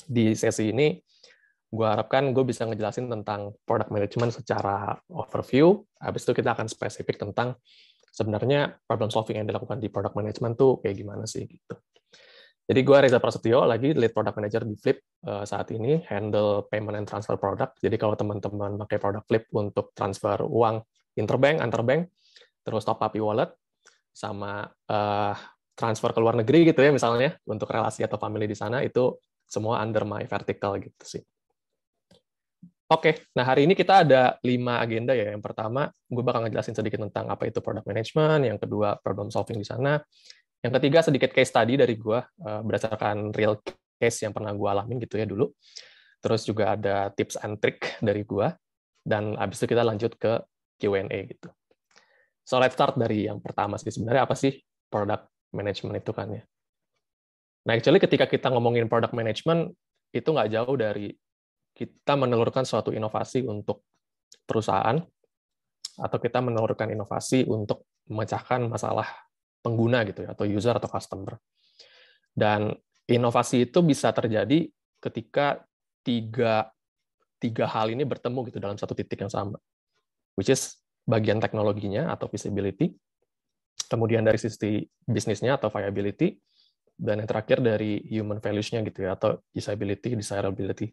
di sesi ini gue harapkan gue bisa ngejelasin tentang product management secara overview. Habis itu kita akan spesifik tentang sebenarnya problem solving yang dilakukan di product management tuh kayak gimana sih gitu. Jadi gue Reza Prasetyo, lagi lead product manager di Flip saat ini, handle payment and transfer product. Jadi kalau teman-teman pakai produk Flip untuk transfer uang interbank, antarbank, terus top up e-wallet, sama transfer ke luar negeri gitu ya misalnya, untuk relasi atau family di sana, itu semua under my vertical gitu sih. Oke, nah hari ini kita ada 5 agenda ya. Yang pertama, gue bakal ngejelasin sedikit tentang apa itu product management, yang kedua problem solving di sana, yang ketiga sedikit case study dari gue berdasarkan real case yang pernah gue alamin gitu ya dulu. Terus juga ada tips and trick dari gue, dan abis itu kita lanjut ke Q&A gitu. So let's start dari yang pertama sih, sebenarnya apa sih product management itu kan ya. Nah actually ketika kita ngomongin product management, itu nggak jauh dari kita menelurkan suatu inovasi untuk perusahaan, atau kita menelurkan inovasi untuk memecahkan masalah pengguna gitu ya, atau user atau customer. Dan inovasi itu bisa terjadi ketika tiga hal ini bertemu gitu dalam satu titik yang sama, which is bagian teknologinya atau visibility, kemudian dari sisi bisnisnya atau viability, dan yang terakhir dari human values-nya gitu ya, atau usability, desirability.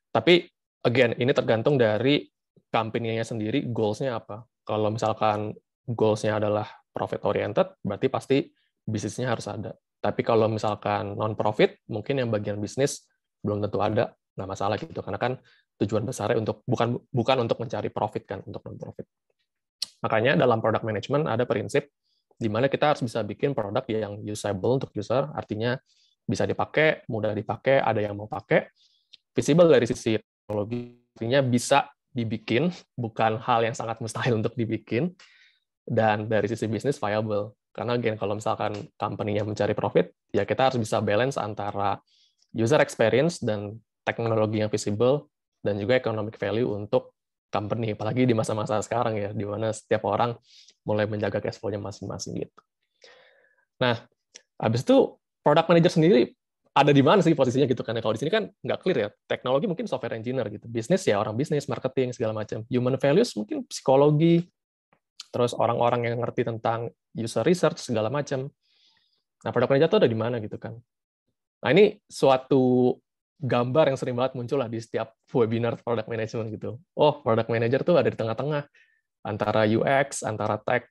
Tapi again, ini tergantung dari company-nya sendiri, goals-nya apa. Kalau misalkan goals-nya adalah profit-oriented, berarti pasti bisnisnya harus ada. Tapi kalau misalkan non-profit, mungkin yang bagian bisnis belum tentu ada, nggak masalah gitu. Karena kan tujuan besarnya untuk bukan untuk mencari profit kan, untuk non-profit. Makanya dalam product management ada prinsip di mana kita harus bisa bikin produk yang usable untuk user, artinya bisa dipakai, mudah dipakai, ada yang mau pakai, visible dari sisi teknologinya bisa dibikin, bukan hal yang sangat mustahil untuk dibikin, dan dari sisi bisnis viable. Karena again, kalau misalkan company-nya mencari profit, ya kita harus bisa balance antara user experience dan teknologi yang visible, dan juga economic value untuk company, apalagi di masa-masa sekarang ya, di mana setiap orang mulai menjaga cash flow-nya masing-masing gitu. Nah, habis itu product manager sendiri ada di mana sih posisinya gitu kan? Kalau di sini kan nggak clear ya. Teknologi mungkin software engineer gitu, bisnis ya orang bisnis, marketing segala macam. Human values mungkin psikologi, terus orang-orang yang ngerti tentang user research segala macam. Nah, product manager itu ada di mana gitu kan? Nah, ini suatu gambar yang sering banget muncul lah di setiap webinar product management gitu. Oh, product manager tuh ada di tengah-tengah antara UX, antara tech,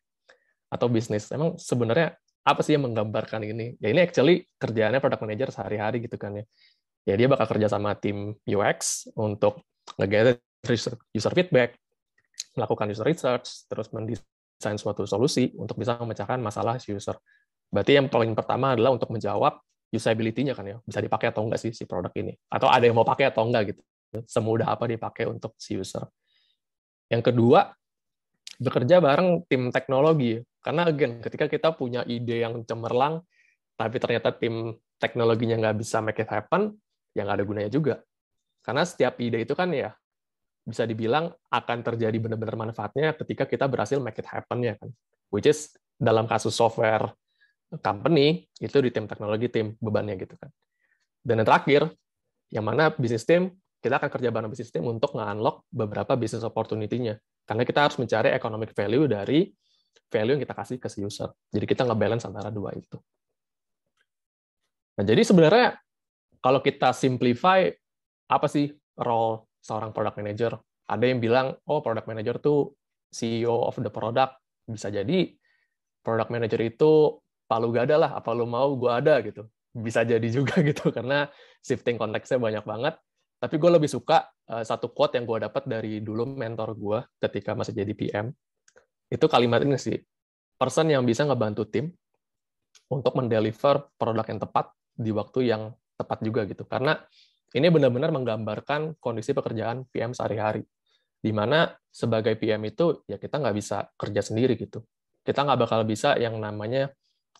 atau bisnis. Emang sebenarnya apa sih yang menggambarkan ini? Ya ini actually kerjaannya product manager sehari-hari gitu kan ya. Ya dia bakal kerja sama tim UX untuk nge-gather user feedback, melakukan user research, terus mendesain suatu solusi untuk bisa memecahkan masalah user. Berarti yang paling pertama adalah untuk menjawab usability-nya kan ya, bisa dipakai atau enggak sih si produk ini, atau ada yang mau pakai atau enggak gitu, semudah apa dipakai untuk si user. Yang kedua, bekerja bareng tim teknologi, karena again, ketika kita punya ide yang cemerlang, tapi ternyata tim teknologinya nggak bisa make it happen, ya nggak ada gunanya juga. Karena setiap ide itu kan ya, bisa dibilang akan terjadi benar-benar manfaatnya ketika kita berhasil make it happen ya kan. Which is, dalam kasus software company, itu di tim teknologi, tim bebannya gitu kan. Dan yang terakhir, yang mana bisnis tim, kita akan kerja bareng bisnis tim untuk nge-unlock beberapa business opportunity-nya. Karena kita harus mencari economic value dari value yang kita kasih ke si user. Jadi kita nge-balance antara dua itu. Nah, jadi sebenarnya kalau kita simplify, apa sih role seorang product manager? Ada yang bilang, oh product manager tuh CEO of the product. Bisa jadi product manager itu palu gada lah, apa lu mau gue ada gitu. Bisa jadi juga gitu, karena shifting konteksnya banyak banget. Tapi gue lebih suka satu quote yang gue dapat dari dulu mentor gue ketika masih jadi PM. Itu kalimat ini sih, person yang bisa ngebantu tim untuk mendeliver produk yang tepat di waktu yang tepat juga gitu. Karena ini benar-benar menggambarkan kondisi pekerjaan PM sehari-hari. Di mana sebagai PM itu ya kita nggak bisa kerja sendiri gitu. Kita nggak bakal bisa yang namanya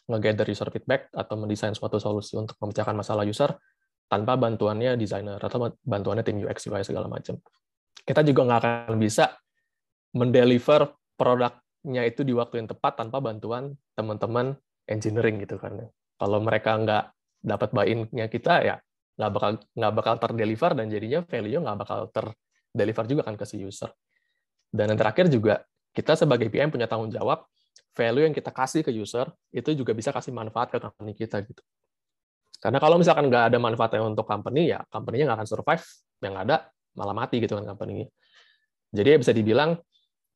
nge-gather user feedback atau mendesain suatu solusi untuk memecahkan masalah user tanpa bantuannya desainer atau bantuannya tim UX UI segala macam. Kita juga nggak akan bisa mendeliver produknya itu di waktu yang tepat tanpa bantuan teman-teman engineering gitu kan. Kalau mereka nggak dapat buy-in-nya kita, ya nggak bakal terdeliver, dan jadinya value nggak bakal terdeliver juga kan ke si user. Dan yang terakhir juga, kita sebagai PM punya tanggung jawab, value yang kita kasih ke user, itu juga bisa kasih manfaat ke company kita gitu. Karena kalau misalkan nggak ada manfaatnya untuk company, ya company-nya nggak akan survive, yang ada malah mati gitu kan company-nya. Jadi bisa dibilang,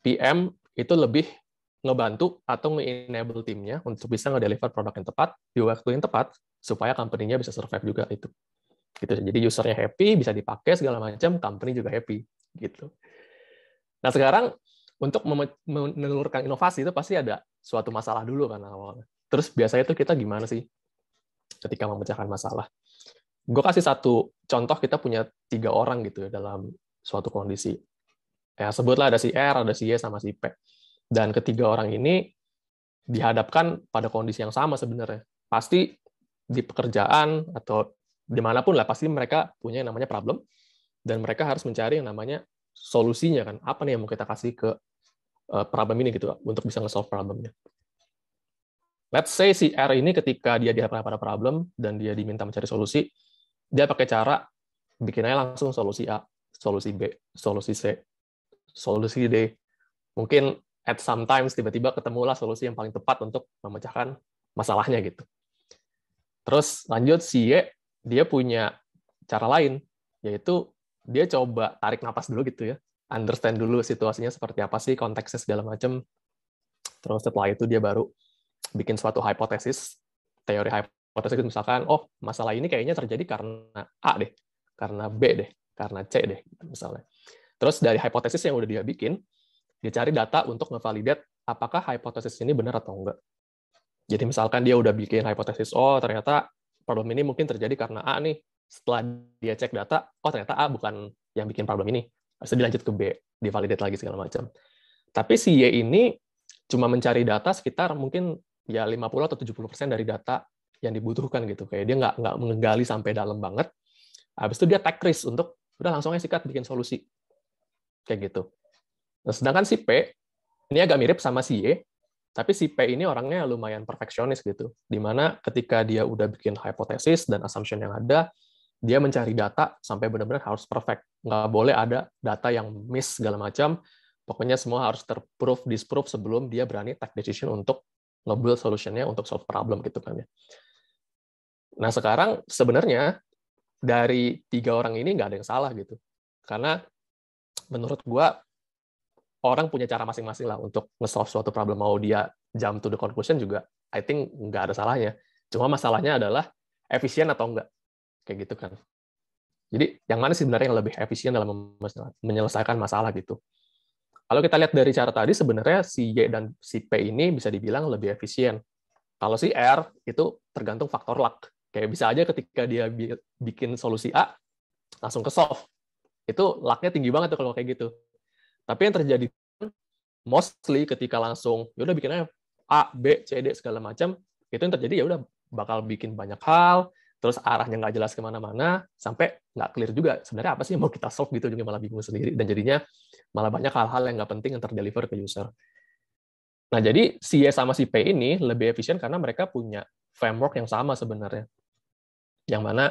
PM itu lebih ngebantu atau nge-enable timnya untuk bisa nge-deliver produk yang tepat, di waktu yang tepat, supaya company-nya bisa survive juga itu. Gitu. Jadi usernya happy, bisa dipakai segala macam, company juga happy. Gitu. Nah sekarang, untuk menelurkan inovasi itu pasti ada suatu masalah dulu kan awalnya. Terus biasanya itu kita gimana sih ketika memecahkan masalah? Gue kasih satu contoh, kita punya 3 orang gitu ya dalam suatu kondisi. Ya sebutlah ada si R, ada si Y, sama si P. Dan ketiga orang ini dihadapkan pada kondisi yang sama sebenarnya. Pasti di pekerjaan atau dimanapun lah, pasti mereka punya yang namanya problem, dan mereka harus mencari yang namanya solusinya kan. Apa nih yang mau kita kasih ke problem ini gitu, untuk bisa nge-solve problemnya. Let's say si R ini ketika dia dihadapkan pada problem, dan dia diminta mencari solusi, dia pakai cara bikin aja langsung solusi A, solusi B, solusi C, solusi D. Mungkin at sometimes tiba-tiba ketemulah solusi yang paling tepat untuk memecahkan masalahnya gitu. Terus lanjut si Y, dia punya cara lain, yaitu dia coba tarik napas dulu gitu ya, understand dulu situasinya seperti apa sih, konteksnya segala macam. Terus setelah itu dia baru bikin suatu hipotesis, teori hipotesis, misalkan, oh masalah ini kayaknya terjadi karena A deh, karena B deh, karena C deh, misalnya. Terus dari hipotesis yang udah dia bikin, dia cari data untuk ngevalidate apakah hipotesis ini benar atau enggak. Jadi misalkan dia udah bikin hipotesis, oh ternyata problem ini mungkin terjadi karena A nih. Setelah dia cek data, oh ternyata A bukan yang bikin problem ini. Terus dilanjut ke B, divalidate lagi segala macam. Tapi si Y ini cuma mencari data sekitar mungkin ya 50 atau 70% dari data yang dibutuhkan gitu. Kayak dia nggak menggali sampai dalam banget. Habis itu dia take risk untuk udah langsung aja sikat bikin solusi. Kayak gitu. Nah, sedangkan si P ini agak mirip sama si Y, tapi si P ini orangnya lumayan perfeksionis gitu. Dimana ketika dia udah bikin hipotesis dan assumption yang ada, dia mencari data sampai benar-benar harus perfect. Nggak boleh ada data yang miss segala macam. Pokoknya semua harus terprove, disprove sebelum dia berani take decision untuk nge-build solution-nya untuk solve problem gitu kan ya. Nah sekarang sebenarnya dari 3 orang ini nggak ada yang salah gitu. Karena menurut gua orang punya cara masing-masing lah untuk nge-solve suatu problem. Mau dia jump to the conclusion juga, I think nggak ada salahnya. Cuma masalahnya adalah efisien atau enggak. Kayak gitu kan. Jadi yang mana sih sebenarnya yang lebih efisien dalam menyelesaikan masalah gitu. Kalau kita lihat dari cara tadi, sebenarnya si Y dan si P ini bisa dibilang lebih efisien. Kalau si R, itu tergantung faktor luck. Kayak bisa aja ketika dia bikin solusi A, langsung ke solve. Itu luck-nya tinggi banget tuh kalau kayak gitu. Tapi yang terjadi mostly ketika langsung, ya udah bikin aja A, B, C, D, segala macam, itu yang terjadi ya udah bakal bikin banyak hal, terus arahnya nggak jelas kemana-mana, sampai nggak clear juga sebenarnya apa sih yang mau kita solve gitu, juga malah bingung sendiri, dan jadinya malah banyak hal-hal yang nggak penting yang terdeliver ke user. Nah, jadi si Y sama si P ini lebih efisien karena mereka punya framework yang sama sebenarnya. Yang mana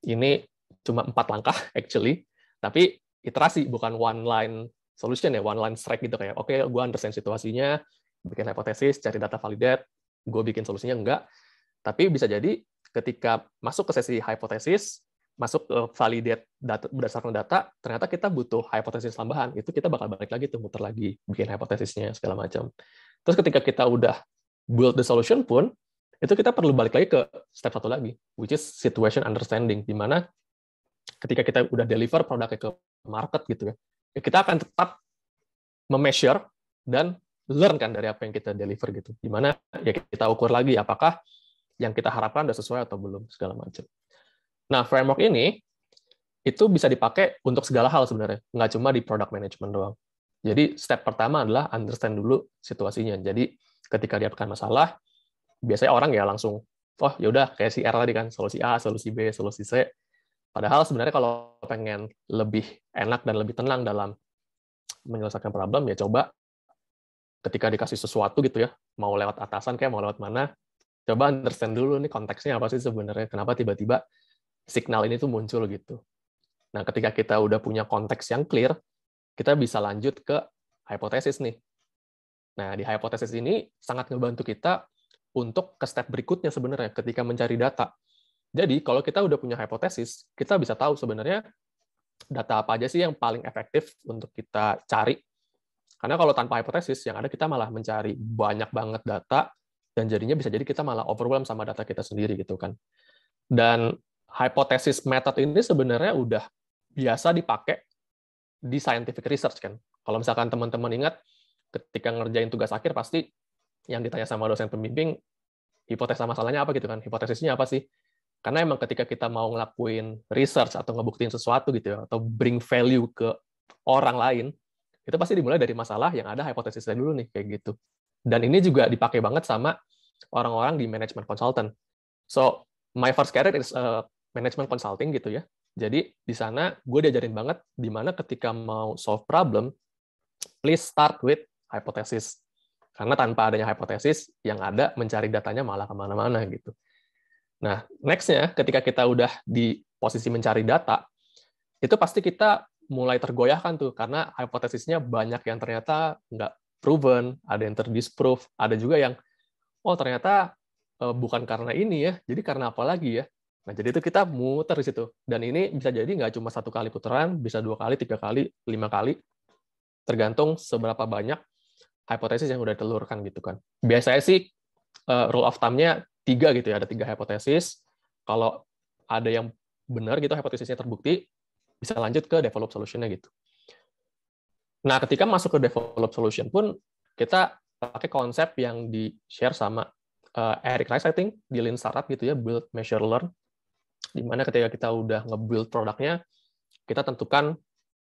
ini cuma 4 langkah, actually, tapi iterasi, bukan one line solution ya, one line strike gitu, kayak, oke, gue understand situasinya, bikin hipotesis, cari data validate, gue bikin solusinya, enggak. Tapi bisa jadi ketika masuk ke sesi hipotesis, masuk ke validate data, berdasarkan data, ternyata kita butuh hipotesis tambahan, itu kita bakal balik lagi tuh, muter lagi, bikin hipotesisnya, segala macam. Terus ketika kita udah build the solution pun, itu kita perlu balik lagi ke step 1 lagi, which is situation understanding, di mana ketika kita udah deliver produknya ke market gitu ya, kita akan tetap memeasure dan learn kan dari apa yang kita deliver gitu. Di mana ya kita ukur lagi apakah yang kita harapkan udah sesuai atau belum, segala macam. Nah, framework ini itu bisa dipakai untuk segala hal sebenarnya, nggak cuma di product management doang. Jadi step pertama adalah understand dulu situasinya. Jadi ketika dia akan masalah, biasanya orang ya langsung, oh yaudah kayak si R tadi kan, solusi A, solusi B, solusi C. Padahal sebenarnya kalau pengen lebih enak dan lebih tenang dalam menyelesaikan problem, ya coba ketika dikasih sesuatu gitu ya, mau lewat atasan kayak mau lewat mana, coba understand dulu nih konteksnya apa sih sebenarnya, kenapa tiba-tiba signal ini tuh muncul gitu. Nah, ketika kita udah punya konteks yang clear, kita bisa lanjut ke hipotesis nih. Nah, di hipotesis ini sangat ngebantu kita untuk ke step berikutnya sebenarnya ketika mencari data. Jadi, kalau kita udah punya hipotesis, kita bisa tahu sebenarnya data apa aja sih yang paling efektif untuk kita cari. Karena kalau tanpa hipotesis, yang ada kita malah mencari banyak banget data, dan jadinya bisa jadi kita malah overwhelm sama data kita sendiri gitu kan. Dan hypothesis method ini sebenarnya udah biasa dipakai di scientific research kan. Kalau misalkan teman-teman ingat, ketika ngerjain tugas akhir pasti yang ditanya sama dosen pembimbing, hipotesa masalahnya apa gitu kan, hipotesisnya apa sih? Karena emang ketika kita mau ngelakuin research atau ngebuktiin sesuatu gitu ya, atau bring value ke orang lain, itu pasti dimulai dari masalah yang ada hipotesisnya dulu nih, kayak gitu. Dan ini juga dipakai banget sama orang-orang di management consultant. So, my first career is management consulting gitu ya. Jadi di sana gue diajarin banget di mana ketika mau solve problem, please start with hypothesis. Karena tanpa adanya hypothesis, yang ada mencari datanya malah kemana-mana gitu. Nah, next-nya ketika kita udah di posisi mencari data, itu pasti kita mulai tergoyahkan tuh, karena hipotesisnya banyak yang ternyata nggak proven, ada yang terdisprove, ada juga yang, oh ternyata bukan karena ini ya, jadi karena apa lagi ya? Nah, jadi itu kita muter di situ. Dan ini bisa jadi nggak cuma 1 kali putaran, bisa 2 kali, 3 kali, 5 kali, tergantung seberapa banyak hipotesis yang udah ditelurkan gitu kan. Biasanya sih rule of thumb-nya 3 gitu ya, ada 3 hipotesis. Kalau ada yang benar gitu, hipotesisnya terbukti, bisa lanjut ke develop solution-nya gitu. Nah, ketika masuk ke develop solution pun, kita pakai konsep yang di-share sama Eric Rice, I think, di Lean Startup gitu ya, build, measure, learn. Dimana ketika kita udah nge-build produknya, kita tentukan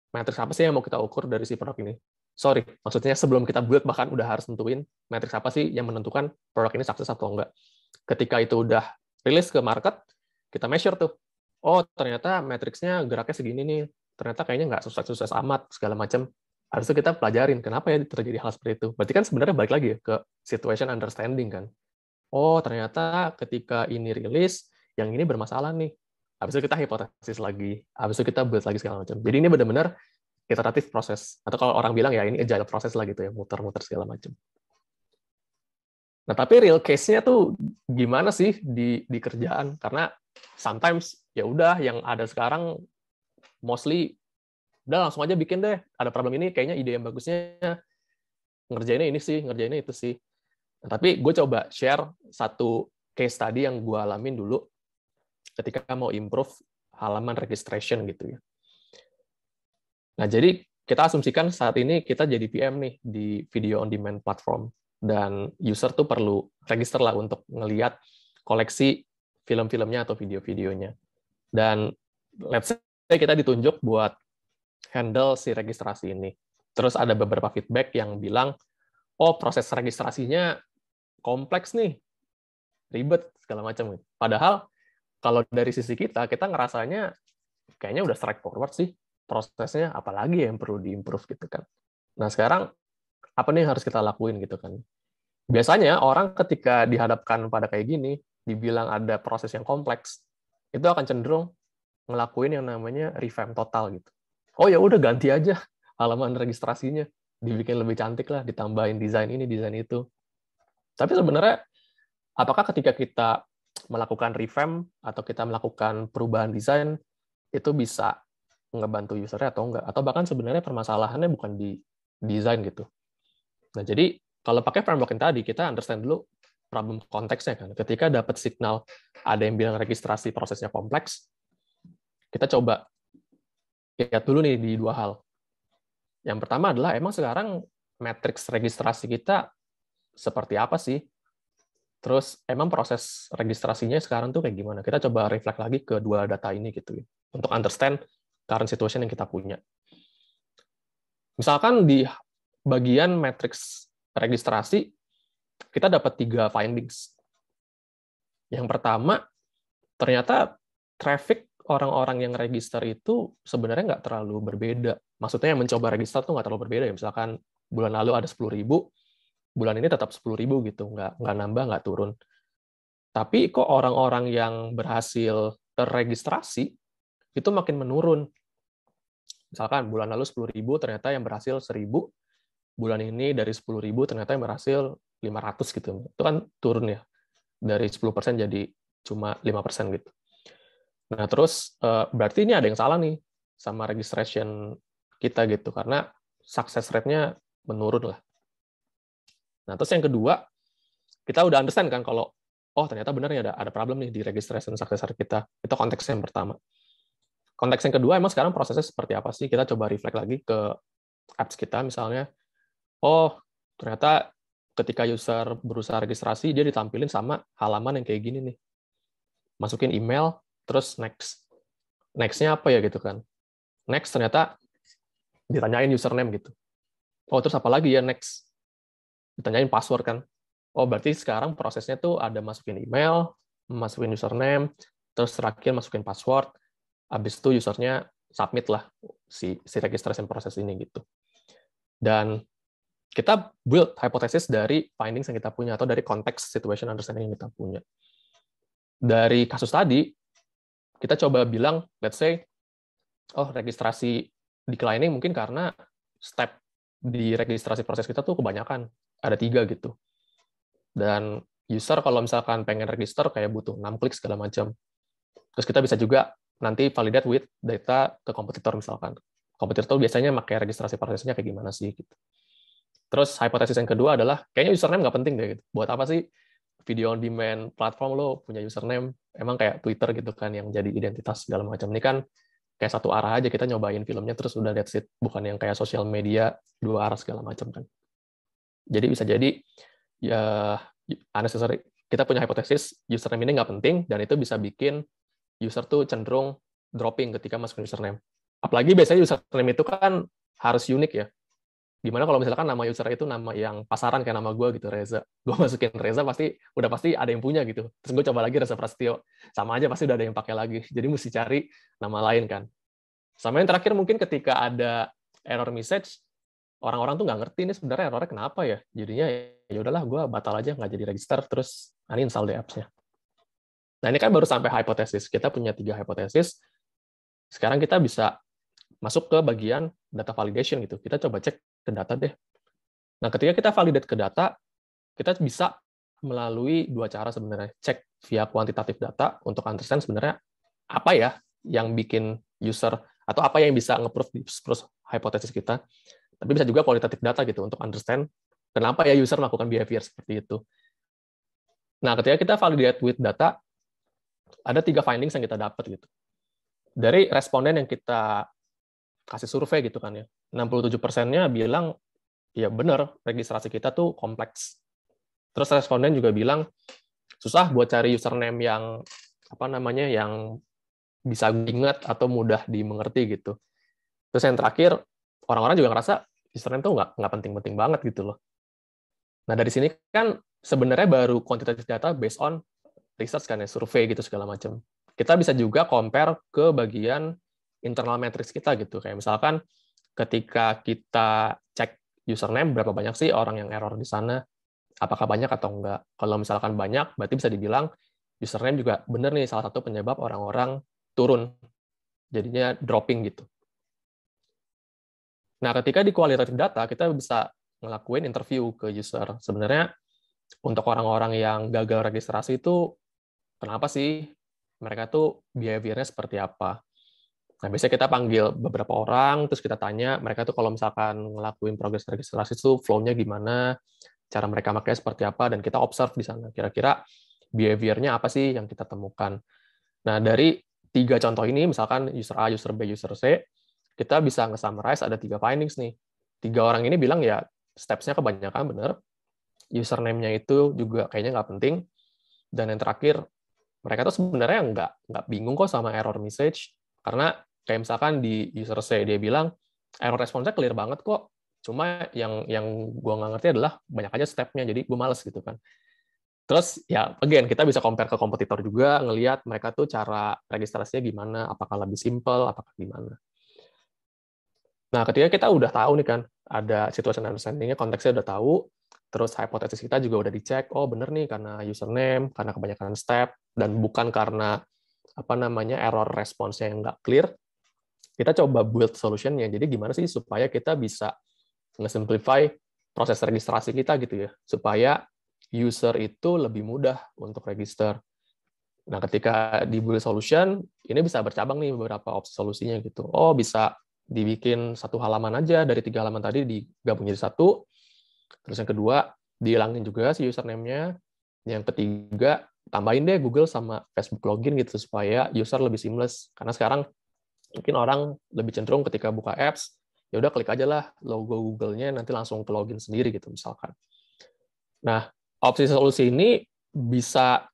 matriks apa sih yang mau kita ukur dari si produk ini. Sorry, maksudnya sebelum kita build bahkan udah harus tentuin matriks apa sih yang menentukan produk ini sukses atau enggak. Ketika itu udah rilis ke market, kita measure tuh. Oh, ternyata matriksnya geraknya segini nih. Ternyata kayaknya nggak sukses-sukses amat, segala macam. Harus kita pelajarin, kenapa ya terjadi hal seperti itu. Berarti kan sebenarnya balik lagi ya ke situation understanding kan. Oh, ternyata ketika ini rilis, yang ini bermasalah nih. Habis itu kita hipotesis lagi. Habis itu kita build lagi segala macam. Jadi ini benar-benar iteratif proses. Atau kalau orang bilang ya ini agile proses lah gitu ya, muter-muter segala macam. Nah, tapi real case-nya tuh gimana sih di kerjaan? Karena sometimes ya udah yang ada sekarang mostly udah langsung aja bikin deh. Ada problem ini, kayaknya ide yang bagusnya ngerjainnya ini sih, ngerjainnya itu sih. Nah, tapi gue coba share satu case study yang gue alamin dulu ketika mau improve halaman registration gitu ya. Nah, jadi kita asumsikan saat ini kita jadi PM nih di video on demand platform, dan user tuh perlu register lah untuk ngelihat koleksi film-filmnya atau video-videonya. Dan let's say kita ditunjuk buat handle si registrasi ini. Terus ada beberapa feedback yang bilang, oh proses registrasinya kompleks nih, ribet, segala macam. Padahal kalau dari sisi kita ngerasanya kayaknya udah straightforward sih prosesnya, apalagi yang perlu diimprove gitu kan. Nah sekarang apa nih yang harus kita lakuin gitu kan. Biasanya orang ketika dihadapkan pada kayak gini, dibilang ada proses yang kompleks, itu akan cenderung ngelakuin yang namanya revamp total gitu. Oh ya udah ganti aja halaman registrasinya, dibikin lebih cantik lah, ditambahin desain ini, desain itu. Tapi sebenarnya apakah ketika kita melakukan revamp atau kita melakukan perubahan desain itu bisa ngebantu usernya atau enggak? Atau bahkan sebenarnya permasalahannya bukan di desain gitu. Nah, jadi kalau pakai framework yang tadi, kita understand dulu problem konteksnya kan. Ketika dapat signal ada yang bilang registrasi prosesnya kompleks, kita coba lihat dulu nih di 2 hal. Yang pertama adalah emang sekarang matriks registrasi kita seperti apa sih? Terus emang proses registrasinya sekarang tuh kayak gimana? Kita coba reflect lagi ke 2 data ini gitu ya, untuk understand current situation yang kita punya. Misalkan di bagian matriks registrasi, kita dapat 3 findings. Yang pertama, ternyata traffic orang-orang yang register itu sebenarnya nggak terlalu berbeda. Maksudnya yang mencoba register tuh nggak terlalu berbeda ya. Misalkan bulan lalu ada 10.000, bulan ini tetap 10.000 gitu, nggak nambah, nggak turun. Tapi kok orang-orang yang berhasil terregistrasi itu makin menurun. Misalkan bulan lalu 10.000, ternyata yang berhasil 1.000, bulan ini dari 10.000 ternyata yang berhasil 500 gitu. Itu kan turun ya, dari 10% jadi cuma 5% gitu. Nah, terus berarti ini ada yang salah nih sama registration kita gitu, karena success rate-nya menurun lah. Nah, terus yang kedua, kita udah understand kan kalau, oh ternyata benar nih ada problem nih di registration success rate kita. Itu konteks yang pertama. Konteks yang kedua, emang sekarang prosesnya seperti apa sih? Kita coba reflect lagi ke apps kita misalnya. Oh, ternyata ketika user berusaha registrasi, dia ditampilin sama halaman yang kayak gini nih. Masukin email, terus next. Next-nya apa ya gitu kan. Next ternyata ditanyain username gitu. Oh, terus apa lagi ya next? Ditanyain password kan. Oh, berarti sekarang prosesnya tuh ada masukin email, masukin username, terus terakhir masukin password, habis itu usernya submit lah si registration proses ini gitu. Dan kita build hypothesis dari findings yang kita punya atau dari konteks situation understanding yang kita punya. Dari kasus tadi, kita coba bilang, let's say, oh registrasi declining mungkin karena step di registrasi proses kita tuh kebanyakan, ada 3 gitu. Dan user kalau misalkan pengen register kayak butuh 6 klik segala macam. Terus kita bisa juga nanti validate with data ke kompetitor misalkan. Kompetitor biasanya pakai registrasi prosesnya kayak gimana sih gitu. Terus hipotesis yang kedua adalah kayaknya username nggak penting deh gitu. Buat apa sih video on demand platform lo punya username? Emang kayak Twitter gitu kan yang jadi identitas segala macam. Ini kan kayak satu arah aja, kita nyobain filmnya terus udah that's it. Bukan yang kayak sosial media 2 arah segala macam kan. Jadi bisa jadi ya unnecessary. Kita punya hipotesis username ini nggak penting dan itu bisa bikin user tuh cenderung dropping ketika masukin username. Apalagi biasanya username itu kan harus unik ya. Gimana kalau misalkan nama user itu nama yang pasaran kayak nama gue gitu, Reza. Gue masukin Reza udah pasti ada yang punya gitu. Terus gue coba lagi Reza Prasetyo, sama aja pasti udah ada yang pakai lagi. Jadi mesti cari nama lain kan. Sama yang terakhir mungkin ketika ada error message, orang-orang tuh nggak ngerti ini sebenarnya errornya kenapa ya. Jadinya ya udahlah gue batal aja nggak jadi register terus uninstall deh apps-nya. Nah ini kan baru sampai hipotesis. Kita punya 3 hipotesis. Sekarang kita bisa masuk ke bagian data validation gitu. Kita coba cek ke data deh. Nah, ketika kita validate ke data, kita bisa melalui 2 cara sebenarnya. Cek via kuantitatif data untuk understand sebenarnya apa ya yang bikin user atau apa yang bisa nge-prove hipotesis kita. Tapi bisa juga kualitatif data gitu untuk understand kenapa ya user melakukan behavior seperti itu. Nah, ketika kita validate with data, ada 3 findings yang kita dapat gitu. Dari responden yang kita kasih survei gitu kan ya. 67%-nya bilang ya benar, registrasi kita tuh kompleks. Terus responden juga bilang susah buat cari username yang yang bisa diingat atau mudah dimengerti gitu. Terus yang terakhir, orang-orang juga ngerasa username tuh nggak penting-penting banget gitu loh. Nah dari sini kan sebenarnya baru quantitative data based on research kan ya, survei gitu segala macam. Kita bisa juga compare ke bagian internal matrix kita gitu. Kayak misalkan ketika kita cek username, berapa banyak sih orang yang error di sana, apakah banyak atau enggak. Kalau misalkan banyak, berarti bisa dibilang username juga benar nih salah satu penyebab orang-orang turun, jadinya dropping gitu. Nah, ketika di qualitative data, kita bisa ngelakuin interview ke user. Sebenarnya untuk orang-orang yang gagal registrasi itu, kenapa sih mereka tuh behavior-nya seperti apa? Nah, biasanya kita panggil beberapa orang, terus kita tanya, mereka tuh kalau misalkan ngelakuin progres registrasi itu flow-nya gimana, cara mereka makanya seperti apa, dan kita observe di sana. Kira-kira behavior-nya apa sih yang kita temukan. Nah, dari 3 contoh ini, misalkan user A, user B, user C, kita bisa nge-summarize ada 3 findings nih. 3 orang ini bilang ya, steps-nya kebanyakan benar, username-nya itu juga kayaknya nggak penting, dan yang terakhir, mereka tuh sebenarnya nggak bingung kok sama error message, karena kayak misalkan di user C dia bilang error response-nya clear banget kok, cuma yang gue nggak ngerti adalah banyak aja step-nya, jadi gue males gitu kan. Terus ya again kita bisa compare ke kompetitor juga, ngelihat mereka tuh cara registrasinya gimana, apakah lebih simple, apakah gimana. Nah ketika kita udah tahu nih kan, ada situation understanding-nya, konteksnya udah tahu, terus hipotesis kita juga udah dicek, oh bener nih karena username, karena kebanyakan step, dan bukan karena error response-nya yang nggak clear, kita coba build solution-nya. Jadi gimana sih supaya kita bisa nge-simplify proses registrasi kita gitu ya, supaya user itu lebih mudah untuk register. Nah, ketika di build solution, ini bisa bercabang nih beberapa opsi solusinya gitu. Oh, bisa dibikin satu halaman aja, dari 3 halaman tadi digabung jadi satu. Terus yang kedua, dihilangin juga si username-nya. Yang ketiga, tambahin deh Google sama Facebook login gitu, supaya user lebih seamless. Karena sekarang mungkin orang lebih cenderung ketika buka apps, ya udah klik aja lah logo Google-nya, nanti langsung ke login sendiri gitu misalkan. Nah, opsi solusi ini bisa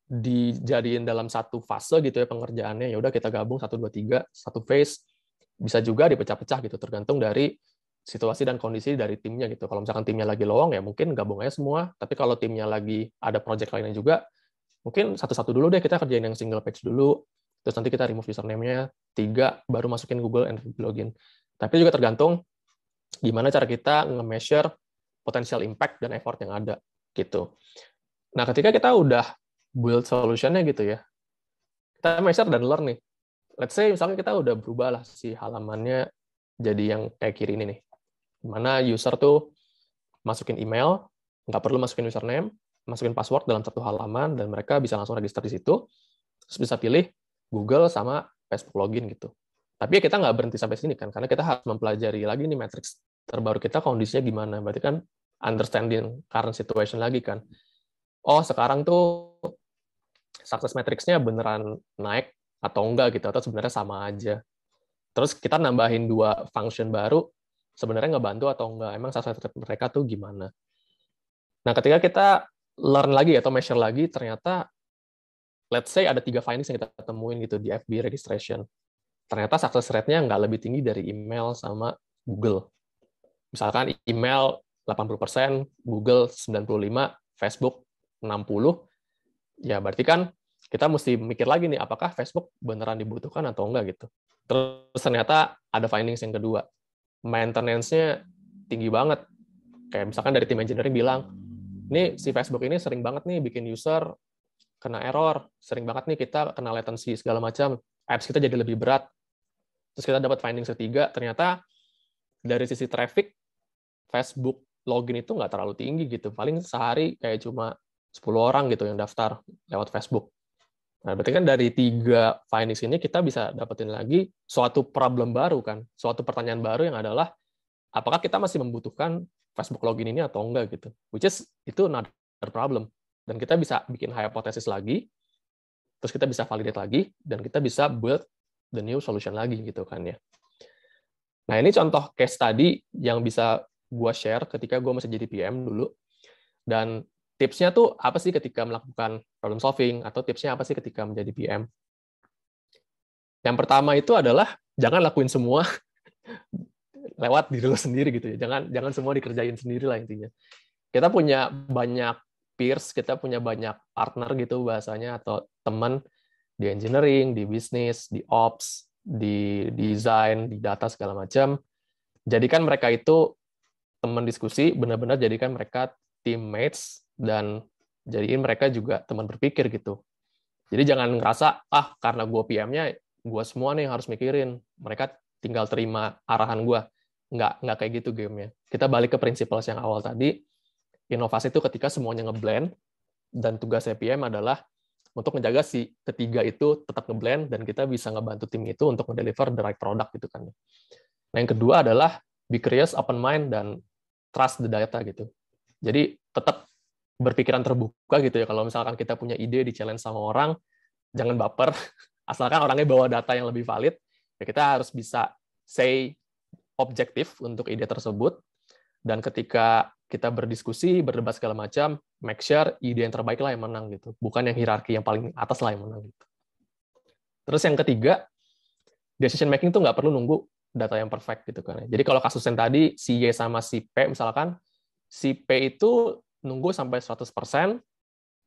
dijadiin dalam satu fase gitu ya pengerjaannya. Ya udah kita gabung 1 2 3 satu phase. Bisa juga dipecah-pecah gitu tergantung dari situasi dan kondisi dari timnya gitu. Kalau misalkan timnya lagi lowong ya mungkin gabung aja semua, tapi kalau timnya lagi ada project lainnya juga, mungkin satu-satu dulu deh kita kerjain yang single page dulu. Terus nanti kita remove username-nya, 3 baru masukin Google and login. Tapi juga tergantung gimana cara kita nge-measure potensial impact dan effort yang ada gitu. Nah, ketika kita udah build solution-nya gitu ya, kita measure dan learn nih. Let's say misalnya kita udah berubah lah si halamannya jadi yang kayak kiri ini nih. Dimana user tuh masukin email, nggak perlu masukin username, masukin password dalam satu halaman, dan mereka bisa langsung register di situ, terus bisa pilih Google sama Facebook login gitu. Tapi kita nggak berhenti sampai sini kan, karena kita harus mempelajari lagi nih matriks terbaru kita kondisinya gimana. Berarti kan understanding current situation lagi kan. Oh, sekarang tuh success matrix-nya beneran naik atau enggak gitu, atau sebenarnya sama aja. Terus kita nambahin 2 function baru, sebenarnya ngebantu atau enggak, emang success rate mereka tuh gimana. Nah, ketika kita learn lagi atau measure lagi, ternyata let's say ada 3 findings yang kita temuin gitu di FB registration. Ternyata success rate-nya nggak lebih tinggi dari email sama Google. Misalkan email 80%, Google 95%, Facebook 60%, ya berarti kan kita mesti mikir lagi nih, apakah Facebook beneran dibutuhkan atau enggak gitu. Terus ternyata ada findings yang kedua, maintenance-nya tinggi banget. Kayak misalkan dari tim engineering bilang, nih si Facebook ini sering banget nih bikin user kena error, sering banget nih kita kena latency segala macam, apps kita jadi lebih berat. Terus kita dapat findings ketiga, ternyata dari sisi traffic, Facebook login itu nggak terlalu tinggi gitu. Paling sehari kayak cuma 10 orang gitu yang daftar lewat Facebook. Nah, berarti kan dari 3 findings ini kita bisa dapetin lagi suatu problem baru kan, suatu pertanyaan baru yang adalah apakah kita masih membutuhkan Facebook login ini atau enggak gitu. Which is itu another problem. Dan kita bisa bikin hypothesis lagi, terus kita bisa validate lagi, dan kita bisa build the new solution lagi gitu kan ya. Nah, ini contoh case study yang bisa gue share ketika gue masih jadi PM dulu. Dan tipsnya tuh apa sih ketika melakukan problem solving, atau tipsnya apa sih ketika menjadi PM? Yang pertama itu adalah jangan lakuin semua lewat diri lo sendiri gitu ya. Jangan semua dikerjain sendiri lah intinya. Kita punya banyak peers, kita punya banyak partner gitu bahasanya, atau teman di engineering, di bisnis, di ops, di design, di data segala macam. Jadikan mereka itu teman diskusi, benar-benar jadikan mereka teammates, dan jadiin mereka juga teman berpikir gitu. Jadi jangan ngerasa, karena gue PM-nya, gue semua nih yang harus mikirin. Mereka tinggal terima arahan gue. Nggak kayak gitu game-nya. Kita balik ke prinsipal yang awal tadi, inovasi itu ketika semuanya ngeblend, dan tugasnya PM adalah untuk menjaga si ketiga itu tetap ngeblend, dan kita bisa ngebantu tim itu untuk ngedeliver the right product gitu kan. Nah, yang kedua adalah be curious, open mind, dan trust the data gitu. Jadi tetap berpikiran terbuka gitu ya. Kalau misalkan kita punya ide di challenge sama orang, jangan baper. Asalkan orangnya bawa data yang lebih valid, ya kita harus bisa say objektif untuk ide tersebut. Dan ketika kita berdiskusi, berdebat segala macam, make sure ide yang terbaik lah yang menang gitu. Bukan yang hierarki yang paling atas lah yang menang gitu. Terus yang ketiga, decision making tuh nggak perlu nunggu data yang perfect gitu kan. Jadi kalau kasus yang tadi, si Y sama si P misalkan, si P itu nunggu sampai 100%,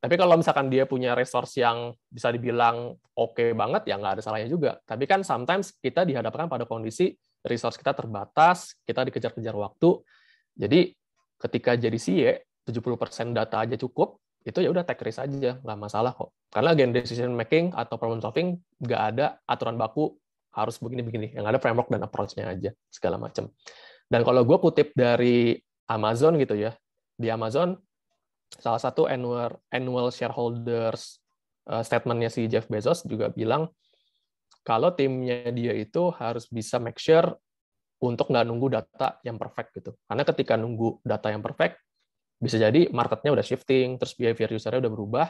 tapi kalau misalkan dia punya resource yang bisa dibilang oke banget, ya nggak ada salahnya juga. Tapi kan sometimes kita dihadapkan pada kondisi resource kita terbatas, kita dikejar-kejar waktu. Jadi ketika jadi si Y, 70% data aja cukup, itu ya udah take risk aja, nggak masalah kok. Karena again decision making atau problem solving nggak ada aturan baku harus begini-begini, yang ada framework dan approach-nya aja segala macam. Dan kalau gue kutip dari Amazon gitu ya, di Amazon salah satu annual shareholders statement-nya si Jeff Bezos juga bilang kalau timnya dia itu harus bisa make sure untuk nggak nunggu data yang perfect gitu. Karena ketika nunggu data yang perfect, bisa jadi marketnya udah shifting, terus behavior usernya udah berubah,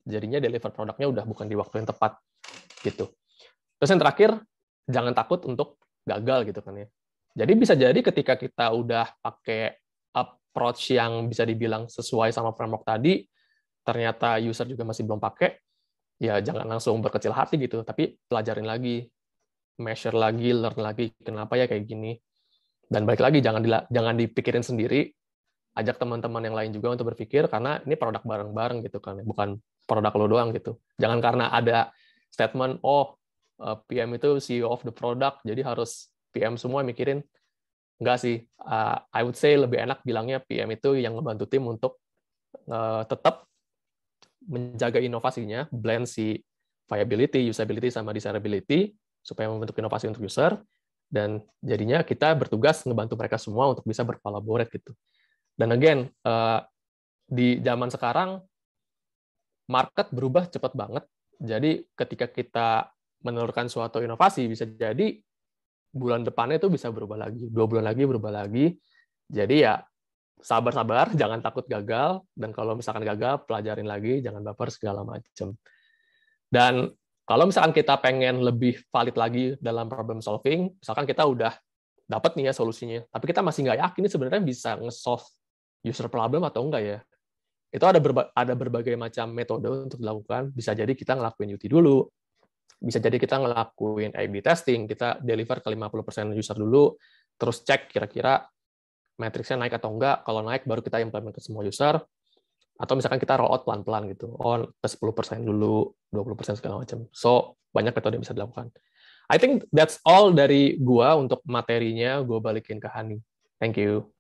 jadinya deliver produknya udah bukan di waktu yang tepat gitu. Terus yang terakhir, jangan takut untuk gagal gitu kan ya. Jadi bisa jadi ketika kita udah pakai approach yang bisa dibilang sesuai sama framework tadi, ternyata user juga masih belum pakai, ya jangan langsung berkecil hati gitu, tapi pelajarin lagi, measure lagi, learn lagi, kenapa ya kayak gini. Dan balik lagi, jangan dipikirin sendiri, ajak teman-teman yang lain juga untuk berpikir, karena ini produk bareng-bareng gitu kan, bukan produk lo doang gitu. Jangan karena ada statement, oh PM itu CEO of the product, jadi harus PM semua mikirin. Enggak sih, I would say lebih enak bilangnya PM itu yang ngebantu tim untuk tetap menjaga inovasinya, blend si viability, usability, sama desirability, supaya membentuk inovasi untuk user, dan jadinya kita bertugas ngebantu mereka semua untuk bisa berkolaborate gitu. Dan again, di zaman sekarang, market berubah cepat banget, jadi ketika kita menelurkan suatu inovasi, bisa jadi bulan depannya itu bisa berubah lagi, 2 bulan lagi berubah lagi, jadi ya sabar-sabar, jangan takut gagal, dan kalau misalkan gagal, pelajarin lagi, jangan baper segala macam. Dan kalau misalkan kita pengen lebih valid lagi dalam problem solving, misalkan kita udah dapat nih ya solusinya, tapi kita masih nggak yakin ini sebenarnya bisa nge-solve user problem atau enggak ya. Itu ada berbagai macam metode untuk dilakukan. Bisa jadi kita ngelakuin UT dulu, bisa jadi kita ngelakuin A/B testing, kita deliver ke 50% user dulu, terus cek kira-kira matriksnya naik atau enggak. Kalau naik, baru kita implement ke semua user. Atau misalkan kita roll out pelan-pelan gitu. Oh, ke 10% dulu, 20% segala macam. So, banyak metode yang bisa dilakukan. I think that's all dari gua untuk materinya. Gua balikin ke Hani. Thank you.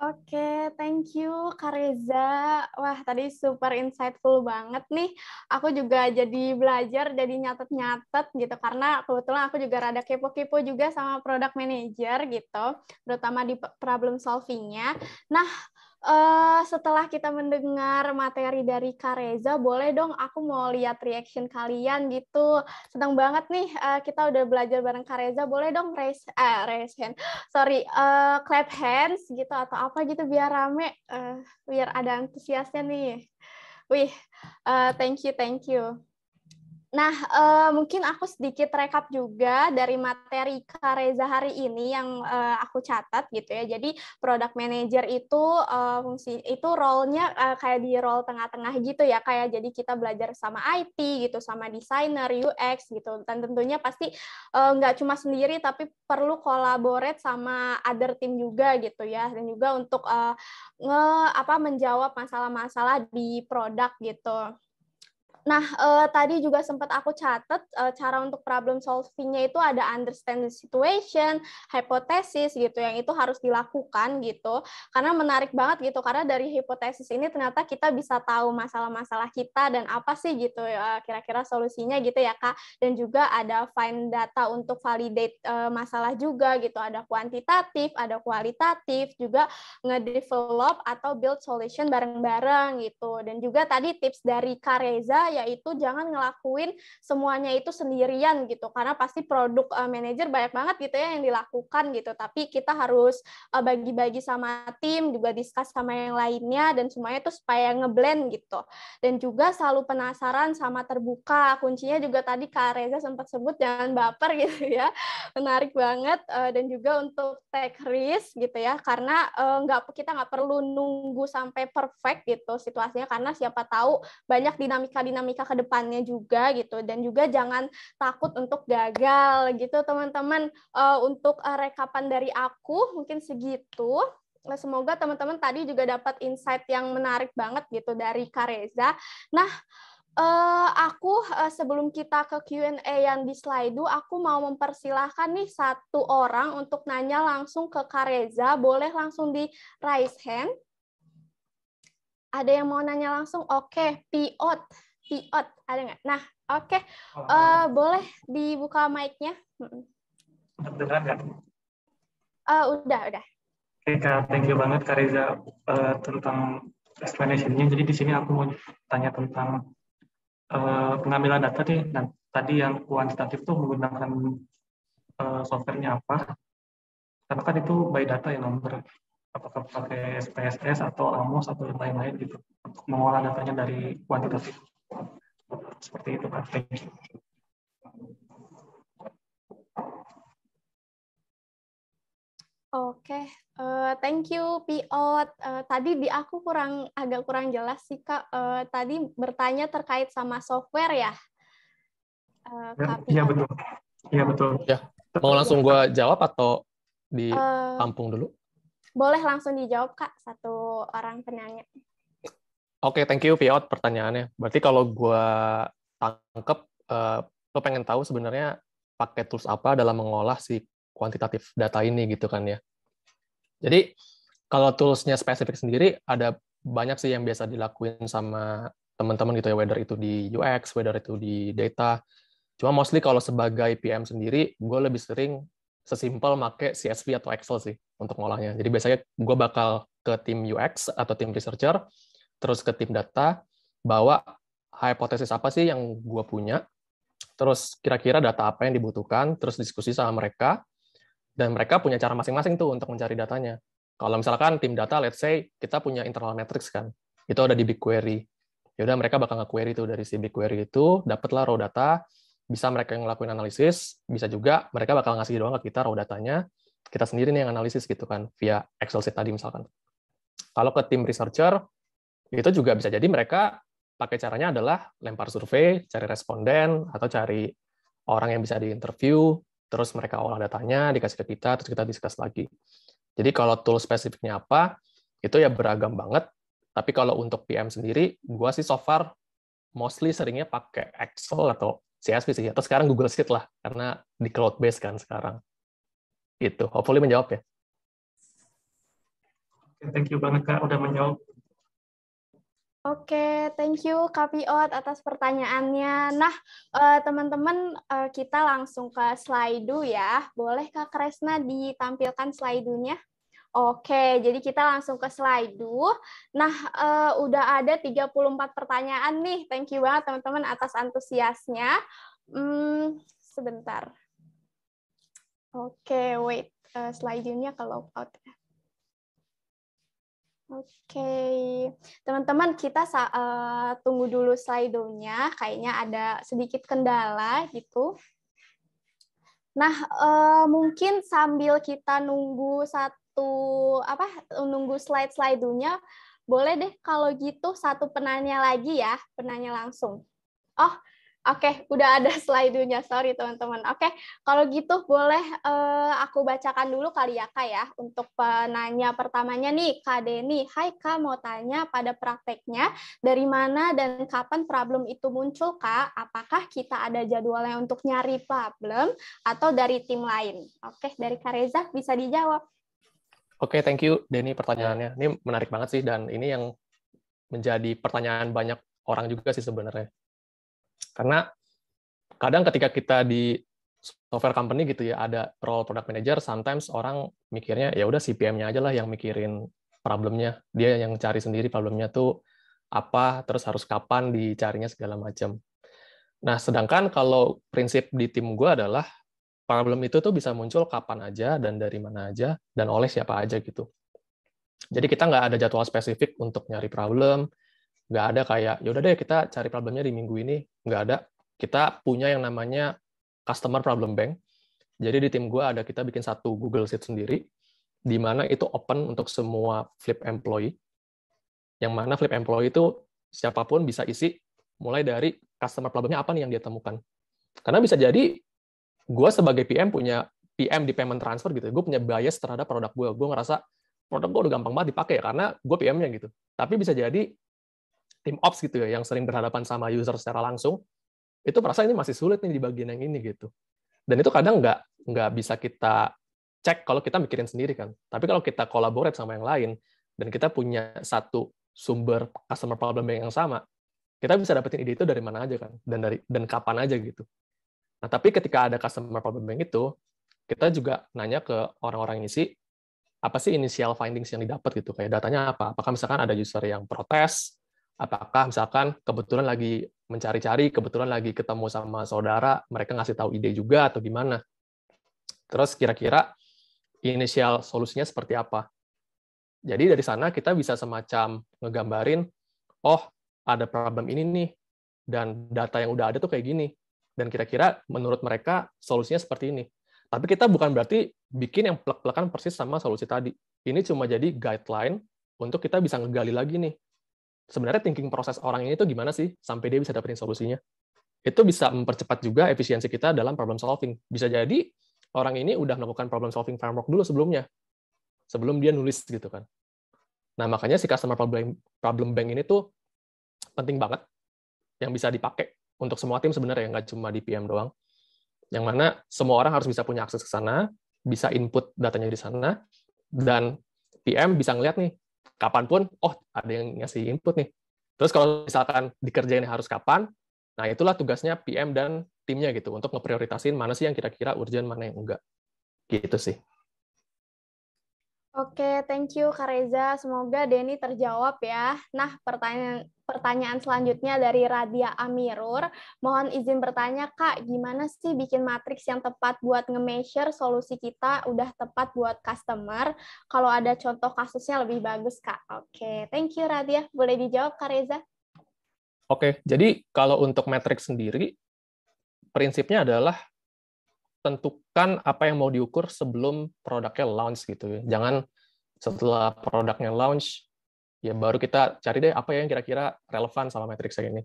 Oke, thank you Kak Reza. Wah, tadi super insightful banget nih. Aku juga jadi belajar, jadi nyatet-nyatet gitu, karena kebetulan aku juga rada kepo-kepo juga sama product manager gitu, terutama di problem solving-nya. Nah, setelah kita mendengar materi dari Kak Reza, boleh dong aku mau lihat reaction kalian gitu. Senang banget nih kita udah belajar bareng Kak Reza. Boleh dong raise hand. Sorry, clap hands gitu atau apa gitu biar rame, biar ada antusiasnya nih. Wih, thank you. Nah, mungkin aku sedikit rekap juga dari materi Kak Reza hari ini yang aku catat gitu ya. Jadi product manager itu fungsi itu role-nya kayak di role tengah-tengah gitu ya, kayak jadi kita belajar sama IT gitu, sama desainer, UX gitu. Dan tentunya pasti nggak cuma sendiri, tapi perlu collaborate sama other team juga gitu ya. Dan juga untuk menjawab masalah-masalah di produk gitu. Nah, tadi juga sempat aku catat cara untuk problem solving-nya itu ada understand the situation, hipotesis gitu, yang itu harus dilakukan gitu. Karena menarik banget gitu, karena dari hipotesis ini ternyata kita bisa tahu masalah-masalah kita dan apa sih gitu kira-kira solusinya gitu ya Kak. Dan juga ada find data untuk validate masalah juga gitu, ada kuantitatif, ada kualitatif, juga nge-develop atau build solution bareng-bareng gitu. Dan juga tadi tips dari Kak Reza yaitu jangan ngelakuin semuanya itu sendirian gitu, karena pasti produk manager banyak banget gitu ya yang dilakukan gitu, tapi kita harus bagi-bagi sama tim, juga discuss sama yang lainnya, dan semuanya itu supaya ngeblend gitu. Dan juga selalu penasaran sama terbuka, kuncinya juga tadi Kak Reza sempat sebut jangan baper gitu ya, menarik banget. Dan juga untuk take risk gitu ya, karena kita nggak perlu nunggu sampai perfect gitu situasinya, karena siapa tahu banyak dinamika ke depannya juga gitu. Dan juga jangan takut untuk gagal gitu teman-teman. Untuk rekapan dari aku mungkin segitu. Semoga teman-teman tadi juga dapat insight yang menarik banget gitu dari Kak Reza. Nah, aku sebelum kita ke Q&A yang di Slido, aku mau mempersilahkan nih satu orang untuk nanya langsung ke Kak Reza. Boleh langsung di raise hand. Ada yang mau nanya langsung? Oke, Piot. Piot, ada nggak? Nah, oke. Boleh dibuka mic-nya? Kedengeran nggak? Udah. Oke, Kak, thank you banget Kak Reza tentang explanation-nya. Jadi di sini aku mau tanya tentang pengambilan data nih. Nah, tadi yang kuantitatif tuh menggunakan software-nya apa? Karena kan itu by data ya nomor. Apakah pakai SPSS atau AMOS atau yang lain-lain gitu untuk mengolah datanya dari kuantitatif. Seperti itu Kak. Thank you. Oke, thank you, Piot. Tadi di aku agak kurang jelas sih, Kak. Tadi bertanya terkait sama software ya, Kak Iya Piot. betul. Iya betul. Ya, mau langsung gue jawab atau ditampung dulu? Boleh langsung dijawab, Kak, satu orang penanya. Oke, thank you, Piot, pertanyaannya. Berarti kalau gue tangkep, lo pengen tahu sebenarnya pakai tools apa dalam mengolah si kuantitatif data ini gitu kan ya. Jadi kalau toolsnya spesifik sendiri ada banyak sih yang biasa dilakuin sama teman-teman gitu ya, whether itu di UX, whether itu di data. Cuma mostly kalau sebagai PM sendiri, gue lebih sering sesimpel make CSV atau Excel sih untuk ngolahnya. Jadi biasanya gue bakal ke tim UX atau tim researcher, terus ke tim data, bawa hipotesis apa sih yang gue punya, terus kira-kira data apa yang dibutuhkan, terus diskusi sama mereka, dan mereka punya cara masing-masing tuh untuk mencari datanya. Kalau misalkan tim data, let's say, kita punya internal metrics kan, itu ada di BigQuery. Ya udah mereka bakal nge-query tuh dari si BigQuery itu, dapatlah raw data, bisa mereka yang ngelakuin analisis, bisa juga mereka bakal ngasih doang ke kita raw datanya, kita sendiri nih yang analisis gitu kan, via Excel sheet tadi misalkan. Kalau ke tim researcher, itu juga bisa jadi mereka pakai caranya adalah lempar survei, cari responden, atau cari orang yang bisa diinterview, terus mereka olah datanya, dikasih ke kita, terus kita discuss lagi. Jadi kalau tool spesifiknya apa, itu ya beragam banget. Tapi kalau untuk PM sendiri, gue sih so far mostly seringnya pakai Excel atau CSV sih, atau sekarang Google Sheet lah, karena di cloud base kan sekarang. Gitu, hopefully menjawab ya. Thank you banget Kak udah menjawab. Oke, thank you Kak Piot atas pertanyaannya. Nah, teman-teman, kita langsung ke slide ya. Boleh Kak Kresna ditampilkan slide-nya? Oke, jadi kita langsung ke slide. Nah, udah ada 34 pertanyaan nih. Thank you banget teman-teman atas antusiasnya. Sebentar. Oke, wait. Slide-nya ke logout. Oke, teman-teman kita tunggu dulu slide-nya. Kayaknya ada sedikit kendala gitu. Nah, mungkin sambil kita nunggu nunggu slide-nya, boleh deh kalau gitu satu penanya lagi ya, penanya langsung. Oh, oke, udah ada slide-nya. Sorry teman-teman. Oke, kalau gitu boleh aku bacakan dulu kali ya Kak ya. Untuk penanya pertamanya nih, Kak Deni. Hai Kak, mau tanya pada prakteknya dari mana dan kapan problem itu muncul Kak? Apakah kita ada jadwalnya untuk nyari problem atau dari tim lain? Oke, dari Kak Reza bisa dijawab. Oke, thank you Denny pertanyaannya. Ini menarik banget sih, dan ini yang menjadi pertanyaan banyak orang juga sih sebenarnya. Karena kadang ketika kita di software company gitu ya, ada role product manager, sometimes orang mikirnya ya udah si PM-nya aja lah yang mikirin problemnya, dia yang cari sendiri problemnya tuh apa, terus harus kapan dicarinya segala macam. Nah, sedangkan kalau prinsip di tim gue adalah problem itu tuh bisa muncul kapan aja dan dari mana aja dan oleh siapa aja gitu. Jadi kita nggak ada jadwal spesifik untuk nyari problem, nggak ada kayak yaudah deh kita cari problemnya di minggu ini, nggak ada. Kita punya yang namanya customer problem bank. Jadi di tim gue ada kita bikin satu Google Sheet sendiri, di mana itu open untuk semua Flip employee, yang mana Flip employee itu siapapun bisa isi, mulai dari customer problemnya apa nih yang dia temukan. Karena bisa jadi gue sebagai PM punya PM di payment transfer gitu, gue punya bias terhadap produk gue ngerasa produk gue udah gampang banget dipakai ya, karena gue PM-nya gitu. Tapi bisa jadi tim ops gitu ya, yang sering berhadapan sama user secara langsung, itu merasa ini masih sulit nih di bagian yang ini gitu. Dan itu kadang nggak bisa kita cek kalau kita mikirin sendiri kan. Tapi kalau kita collaborate sama yang lain, dan kita punya satu sumber customer problem yang sama, kita bisa dapetin ide itu dari mana aja kan, dan kapan aja gitu. Nah, tapi ketika ada customer problem bank itu, kita juga nanya ke orang-orang ngisi, apa sih initial findings yang didapat gitu, kayak datanya apa? Apakah misalkan ada user yang protes, apakah misalkan kebetulan lagi mencari-cari, kebetulan lagi ketemu sama saudara, mereka ngasih tahu ide juga atau gimana. Terus kira-kira initial solusinya seperti apa? Jadi dari sana kita bisa semacam ngegambarin, oh ada problem ini nih, dan data yang udah ada tuh kayak gini. Dan kira-kira menurut mereka solusinya seperti ini. Tapi kita bukan berarti bikin yang plek-plekan persis sama solusi tadi. Ini cuma jadi guideline untuk kita bisa ngegali lagi nih. Sebenarnya thinking proses orang ini tuh gimana sih sampai dia bisa dapetin solusinya. Itu bisa mempercepat juga efisiensi kita dalam problem solving. Bisa jadi orang ini udah melakukan problem solving framework dulu sebelumnya. Sebelum dia nulis gitu kan. Nah, makanya si customer problem bank ini tuh penting banget yang bisa dipakai untuk semua tim sebenarnya, nggak cuma di PM doang. Yang mana semua orang harus bisa punya akses ke sana, bisa input datanya di sana, dan PM bisa ngeliat nih, kapanpun, oh ada yang ngasih input nih. Terus kalau misalkan dikerjain harus kapan, nah itulah tugasnya PM dan timnya gitu, untuk ngeprioritasin mana sih yang kira-kira urgent, mana yang enggak. Gitu sih. Oke, thank you Kak Reza. Semoga Denny terjawab ya. Nah, pertanyaan selanjutnya dari Radia Amirur. Mohon izin bertanya, Kak, gimana sih bikin matriks yang tepat buat nge-measure solusi kita udah tepat buat customer? Kalau ada contoh kasusnya lebih bagus, Kak. Oke, thank you Radia. Boleh dijawab, Kak Reza? Oke, jadi kalau untuk matriks sendiri, prinsipnya adalah tentukan apa yang mau diukur sebelum produknya launch gitu ya. Jangan setelah produknya launch, ya baru kita cari deh apa yang kira-kira relevan sama matriksnya ini.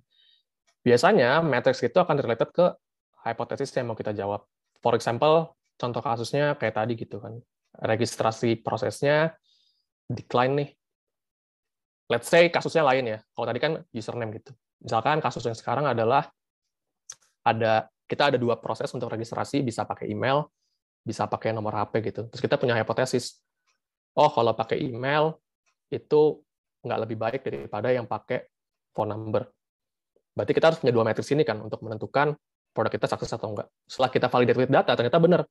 Biasanya matriks itu akan related ke hipotesis yang mau kita jawab. For example, contoh kasusnya kayak tadi gitu kan. Registrasi prosesnya decline nih. Let's say kasusnya lain ya. Kalau tadi kan username gitu. Misalkan kasus yang sekarang adalah kita ada 2 proses untuk registrasi, bisa pakai email, bisa pakai nomor HP gitu. Terus kita punya hipotesis, oh kalau pakai email itu nggak lebih baik daripada yang pakai phone number. Berarti kita harus punya 2 matriks ini kan untuk menentukan produk kita sukses atau enggak. Setelah kita validate with data, ternyata benar.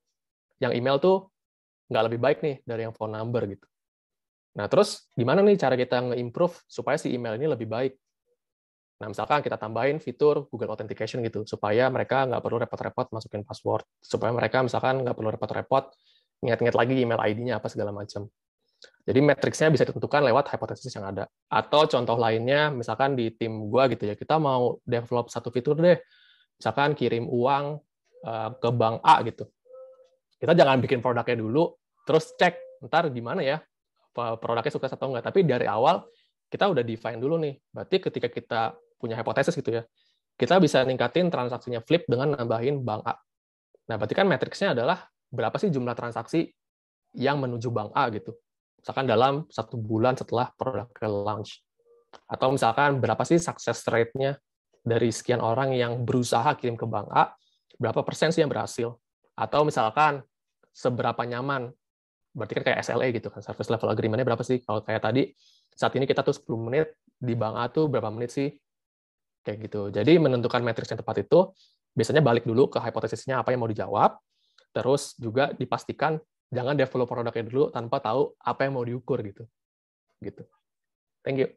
Yang email tuh nggak lebih baik nih dari yang phone number gitu. Nah terus gimana nih cara kita nge-improve supaya si email ini lebih baik? Nah, misalkan kita tambahin fitur Google Authentication gitu, supaya mereka nggak perlu repot-repot masukin password, supaya mereka misalkan nggak perlu repot-repot ingat-ingat lagi email ID-nya apa segala macam. Jadi matriksnya bisa ditentukan lewat hipotesis yang ada. Atau contoh lainnya, misalkan di tim gua gitu ya, kita mau develop satu fitur deh, misalkan kirim uang ke bank A gitu. Kita jangan bikin produknya dulu, terus cek ntar gimana ya produknya sukses atau enggak. Tapi dari awal kita udah define dulu nih. Berarti ketika kita punya hipotesis gitu ya, kita bisa ningkatin transaksinya Flip dengan nambahin bank A. Nah, berarti kan matriksnya adalah berapa sih jumlah transaksi yang menuju bank A gitu. Misalkan dalam 1 bulan setelah produknya launch. Atau misalkan berapa sih success rate-nya dari sekian orang yang berusaha kirim ke bank A, berapa persen sih yang berhasil. Atau misalkan seberapa nyaman, berarti kan kayak SLA gitu kan, service level agreement-nya berapa sih. Kalau kayak tadi, saat ini kita tuh 10 menit, di bank A tuh berapa menit sih? Kayak gitu. Jadi menentukan matriks yang tepat itu biasanya balik dulu ke hipotesisnya apa yang mau dijawab, terus juga dipastikan jangan develop produknya dulu tanpa tahu apa yang mau diukur gitu. Gitu. Thank you.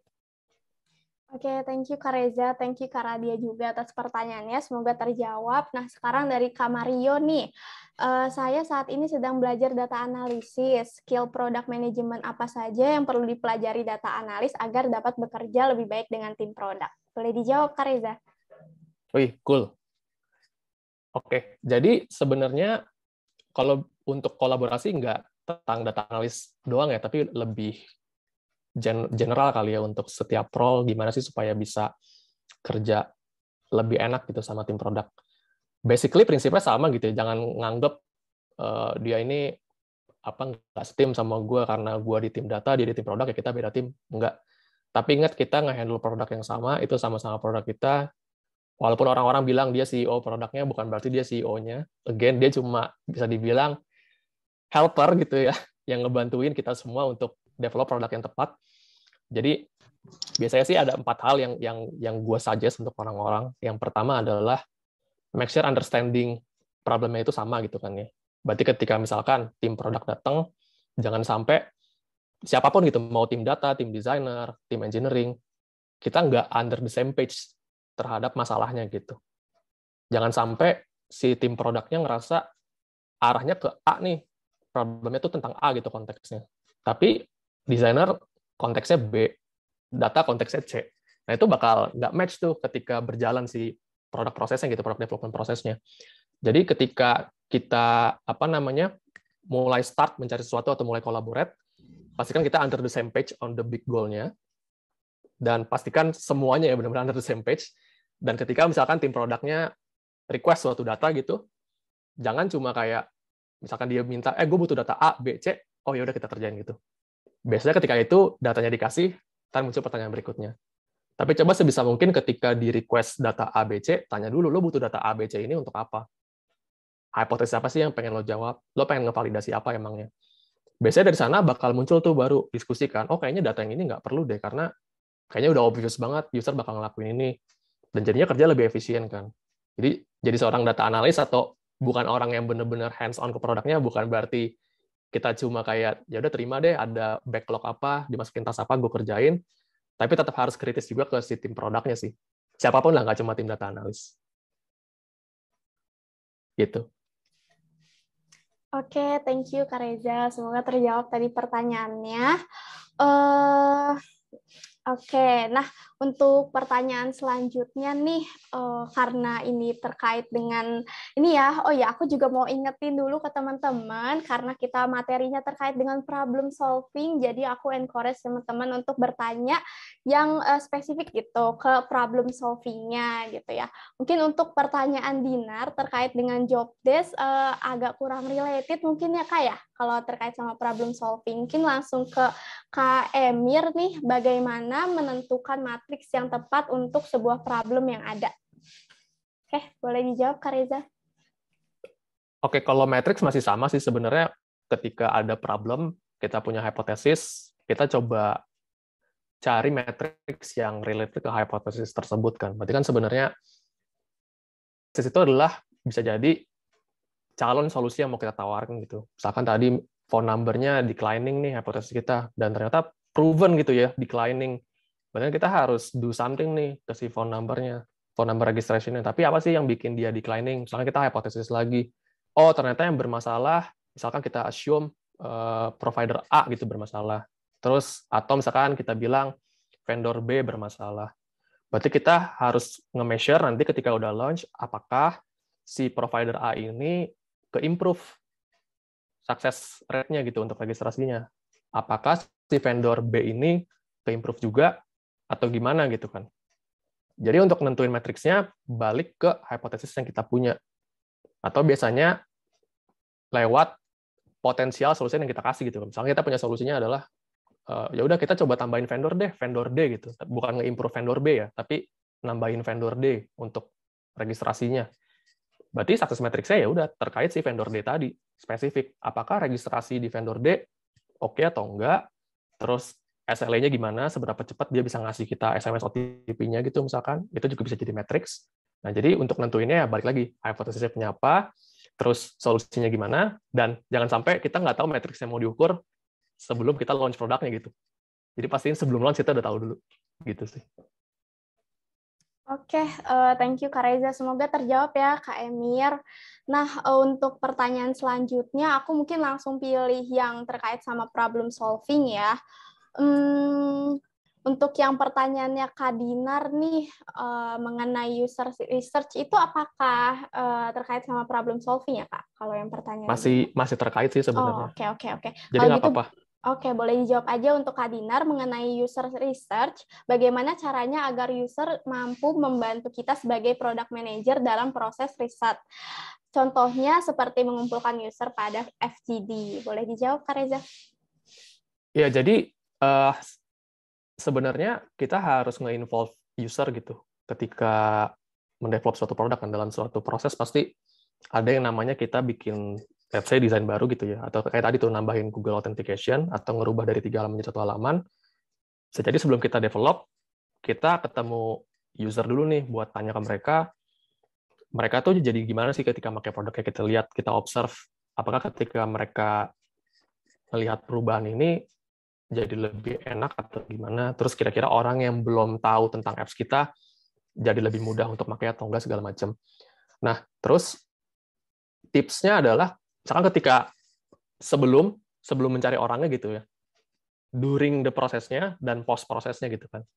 Oke, thank you Kak Reza, thank you Kak Radia juga atas pertanyaannya, semoga terjawab. Nah, sekarang dari Kak Mario nih, saya saat ini sedang belajar data analisis, skill product management apa saja yang perlu dipelajari data analis agar dapat bekerja lebih baik dengan tim produk? Boleh dijawab Kak Reza? Wih, cool. Oke, jadi sebenarnya kalau untuk kolaborasi nggak tentang data analis doang ya, tapi lebih general kali ya untuk setiap role gimana sih supaya bisa kerja lebih enak gitu sama tim produk. Basically prinsipnya sama gitu ya, jangan nganggep dia ini apa nggak setim sama gue karena gue di tim data, dia di tim produk, ya kita beda tim. Enggak. Tapi ingat kita nge-handle produk yang sama, itu sama-sama produk kita. Walaupun orang-orang bilang dia CEO produknya, bukan berarti dia CEO-nya. Again, dia cuma bisa dibilang helper gitu ya, yang ngebantuin kita semua untuk develop produk yang tepat. Jadi Biasanya sih ada 4 hal yang gue suggest untuk orang-orang. Yang pertama adalah make sure understanding problemnya itu sama gitu kan ya. Berarti ketika misalkan tim produk datang, jangan sampai siapapun gitu, mau tim data, tim designer, tim engineering, kita nggak under the same page terhadap masalahnya gitu. Jangan sampai si tim produknya ngerasa arahnya ke A nih, problemnya itu tentang A gitu konteksnya. Tapi desainer konteksnya B, data konteksnya C. Nah itu bakal nggak match tuh ketika berjalan si produk prosesnya gitu, produk development prosesnya. Jadi ketika kita mulai start mencari sesuatu atau mulai collaborate, pastikan kita under the same page on the big goal-nya, dan pastikan semuanya ya benar-benar under the same page. Dan ketika misalkan tim produknya request suatu data gitu, jangan cuma kayak misalkan dia minta, gue butuh data A, B, C, oh ya udah kita kerjain gitu. Biasanya ketika itu datanya dikasih, ntar muncul pertanyaan berikutnya. Tapi coba sebisa mungkin ketika di request data A, B, C, tanya dulu, lo butuh data A, B, C ini untuk apa? Hipotesis apa sih yang pengen lo jawab? Lo pengen ngevalidasi apa emangnya? Biasanya dari sana bakal muncul tuh baru diskusikan, oh kayaknya data yang ini nggak perlu deh, karena kayaknya udah obvious banget, user bakal ngelakuin ini. Dan jadinya kerja lebih efisien kan. Jadi seorang data analis atau bukan orang yang benar-benar hands-on ke produknya, bukan berarti kita cuma kayak, ya udah terima deh, ada backlog apa, dimasukin tas apa, gue kerjain, tapi tetap harus kritis juga ke si tim produknya sih. Siapapun lah, nggak cuma tim data analis. Gitu. Oke, thank you Kak Reza. Semoga terjawab tadi pertanyaannya. Oke, nah untuk pertanyaan selanjutnya nih, karena ini terkait dengan ini ya, oh ya aku juga mau ingetin dulu ke teman-teman, karena kita materinya terkait dengan problem solving, jadi aku encourage teman-teman untuk bertanya yang spesifik gitu ke problem solvingnya gitu ya. Mungkin untuk pertanyaan Dinar terkait dengan job desk agak kurang related mungkin ya Kak ya, kalau terkait sama problem solving. Mungkin langsung ke Kak Emir nih, bagaimana menentukan matriks yang tepat untuk sebuah problem yang ada? Oke, boleh dijawab Kak Reza. Oke, kalau matriks masih sama sih sebenarnya. Ketika ada problem, kita punya hipotesis, kita coba cari matriks yang related ke hipotesis tersebut kan. Berarti kan sebenarnya itu adalah bisa jadi calon solusi yang mau kita tawarkan gitu. Misalkan tadi phone number-nya declining nih hipotesis kita, dan ternyata proven gitu ya, declining. Berarti kita harus do something nih ke si phone number-nya, phone number registration-nya. Tapi apa sih yang bikin dia declining? Misalkan kita hipotesis lagi, oh ternyata yang bermasalah, misalkan kita assume provider A gitu bermasalah. Terus, atau misalkan kita bilang vendor B bermasalah. Berarti kita harus nge-measure nanti ketika udah launch, apakah si provider A ini ke-improve success rate-nya gitu untuk registrasinya. Apakah si vendor B ini ke-improve juga, atau gimana gitu kan. Jadi untuk nentuin matriksnya, balik ke hipotesis yang kita punya. Atau biasanya lewat potensial solusi yang kita kasih gitu. Misalnya kita punya solusinya adalah, ya udah kita coba tambahin vendor D gitu. Bukan nge-improve vendor B ya, tapi nambahin vendor D untuk registrasinya. Berarti success matrix-nya ya udah terkait si vendor D tadi, spesifik. Apakah registrasi di vendor D oke atau enggak? Terus SLA-nya gimana? Seberapa cepat dia bisa ngasih kita SMS OTP-nya gitu misalkan? Itu juga bisa jadi matrix. Nah, jadi untuk nentuinnya ya balik lagi, hipotesisnya punya apa, terus solusinya gimana, dan jangan sampai kita nggak tahu matrix yang mau diukur sebelum kita launch produknya gitu. Jadi pastiin sebelum launch kita udah tahu dulu. Gitu sih. Oke, thank you Kak Reza. Semoga terjawab ya Kak Emir. Nah, untuk pertanyaan selanjutnya, aku mungkin langsung pilih yang terkait sama problem solving ya. Untuk yang pertanyaannya Kak Dinar nih, mengenai user research itu apakah terkait sama problem solving ya Kak? Kalau yang pertanyaan masih terkait sih sebenarnya. Oh, oke. Jadi nggak apa-apa. Oke, boleh dijawab aja untuk Kak Dinar mengenai user research, bagaimana caranya agar user mampu membantu kita sebagai product manager dalam proses riset. Contohnya seperti mengumpulkan user pada FGD. Boleh dijawab, Kak Reza? Ya, jadi sebenarnya kita harus nge-involve user gitu. Ketika mendevelop suatu produk kan, dalam suatu proses pasti ada yang namanya kita bikin let's say desain baru gitu ya, atau kayak tadi tuh nambahin Google Authentication atau ngerubah dari 3 halaman menjadi 1 halaman. Bisa jadi sebelum kita develop, kita ketemu user dulu nih buat tanya ke mereka tuh jadi gimana sih ketika pakai produknya, kita lihat, kita observe, apakah ketika mereka melihat perubahan ini jadi lebih enak atau gimana, terus kira-kira orang yang belum tahu tentang apps kita jadi lebih mudah untuk pakai atau enggak segala macam. Nah, terus tipsnya adalah, misalkan ketika sebelum mencari orangnya gitu ya, during the prosesnya dan post prosesnya gitu kan.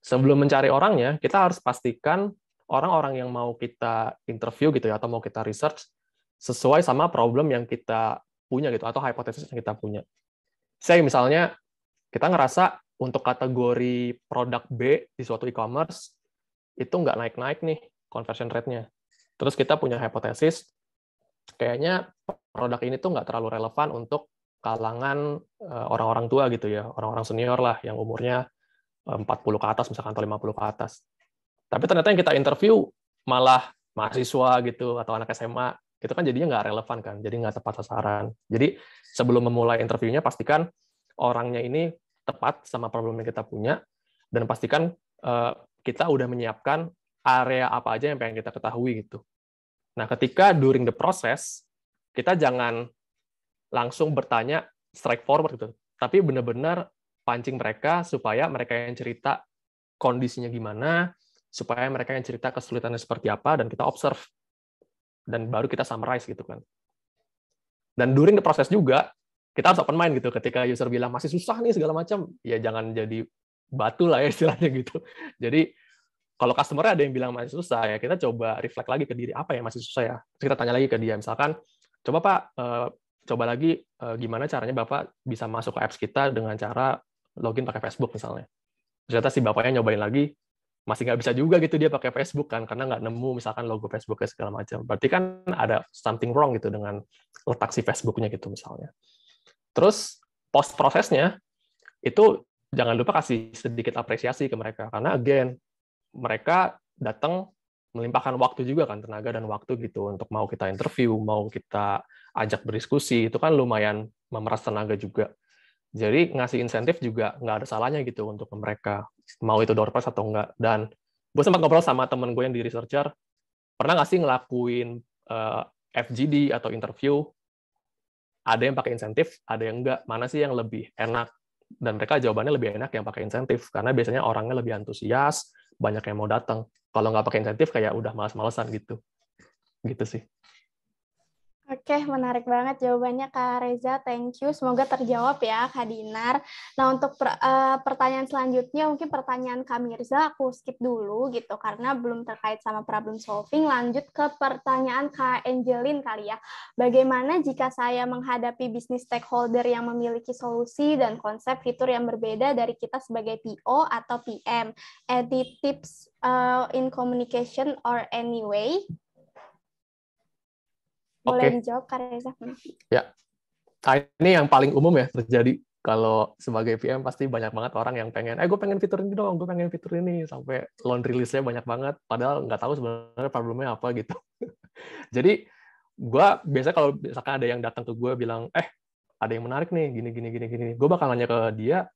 Sebelum mencari orangnya, kita harus pastikan orang-orang yang mau kita interview gitu ya, atau mau kita research sesuai sama problem yang kita punya gitu, atau hipotesis yang kita punya. Saya misalnya, kita ngerasa untuk kategori produk B di suatu e-commerce, itu nggak naik-naik nih conversion rate-nya. Terus kita punya hipotesis, kayaknya produk ini tuh nggak terlalu relevan untuk kalangan orang-orang tua gitu ya, orang-orang senior lah, yang umurnya 40 ke atas misalkan, atau 50 ke atas. Tapi ternyata yang kita interview malah mahasiswa gitu, atau anak SMA, itu kan jadinya nggak relevan kan, jadi nggak tepat sasaran. Jadi sebelum memulai interviewnya, pastikan orangnya ini tepat sama problem yang kita punya, dan pastikan kita udah menyiapkan area apa aja yang pengen kita ketahui gitu. Nah, ketika during the process, kita jangan langsung bertanya straightforward gitu, tapi benar-benar pancing mereka supaya mereka yang cerita kondisinya gimana, supaya mereka yang cerita kesulitannya seperti apa, dan kita observe. Dan baru kita summarize gitu kan. Dan during the process juga, kita harus open mind gitu. Ketika user bilang, masih susah nih segala macam, ya jangan jadi batu lah ya istilahnya gitu. Jadi, kalau customer ada yang bilang masih susah, ya kita coba reflect lagi ke diri, apa yang masih susah ya. Terus kita tanya lagi ke dia, misalkan, coba Pak, coba lagi gimana caranya Bapak bisa masuk ke apps kita dengan cara login pakai Facebook misalnya. Ternyata si bapaknya nyobain lagi, masih nggak bisa juga gitu dia pakai Facebook kan, karena nggak nemu misalkan logo Facebooknya segala macam. Berarti kan ada something wrong gitu dengan letak si Facebooknya gitu misalnya. Terus post prosesnya itu jangan lupa kasih sedikit apresiasi ke mereka, karena again mereka datang melimpahkan waktu juga kan, tenaga dan waktu gitu untuk mau kita interview, mau kita ajak berdiskusi, itu kan lumayan memeras tenaga juga. Jadi ngasih insentif juga nggak ada salahnya gitu untuk mereka, mau itu door prize atau enggak. Dan gue sempat ngobrol sama temen gue yang di researcher, pernah nggak sih ngelakuin FGD atau interview, ada yang pakai insentif, ada yang enggak, mana sih yang lebih enak? Dan mereka jawabannya lebih enak yang pakai insentif, karena biasanya orangnya lebih antusias, banyak yang mau datang. Kalau nggak pakai insentif, kayak udah malas-malesan gitu. Gitu sih. Oke, menarik banget jawabannya Kak Reza, thank you. Semoga terjawab ya Kak Dinar. Nah, untuk pertanyaan selanjutnya, mungkin pertanyaan Kak Mirza, aku skip dulu gitu, karena belum terkait sama problem solving. Lanjut ke pertanyaan Kak Angelin kali ya. Bagaimana jika saya menghadapi bisnis stakeholder yang memiliki solusi dan konsep fitur yang berbeda dari kita sebagai PO atau PM? Any tips in communication or any way? Boleh dijawab, Kak Reza. Ya, nah, ini yang paling umum ya terjadi. Kalau sebagai PM pasti banyak banget orang yang pengen, gue pengen fitur ini dong, gue pengen fitur ini, sampai laundry list-nya banyak banget, padahal nggak tahu sebenarnya problemnya apa gitu. Jadi, gue biasanya kalau misalkan ada yang datang ke gue bilang, ada yang menarik nih, gini, gue bakal nanya ke dia,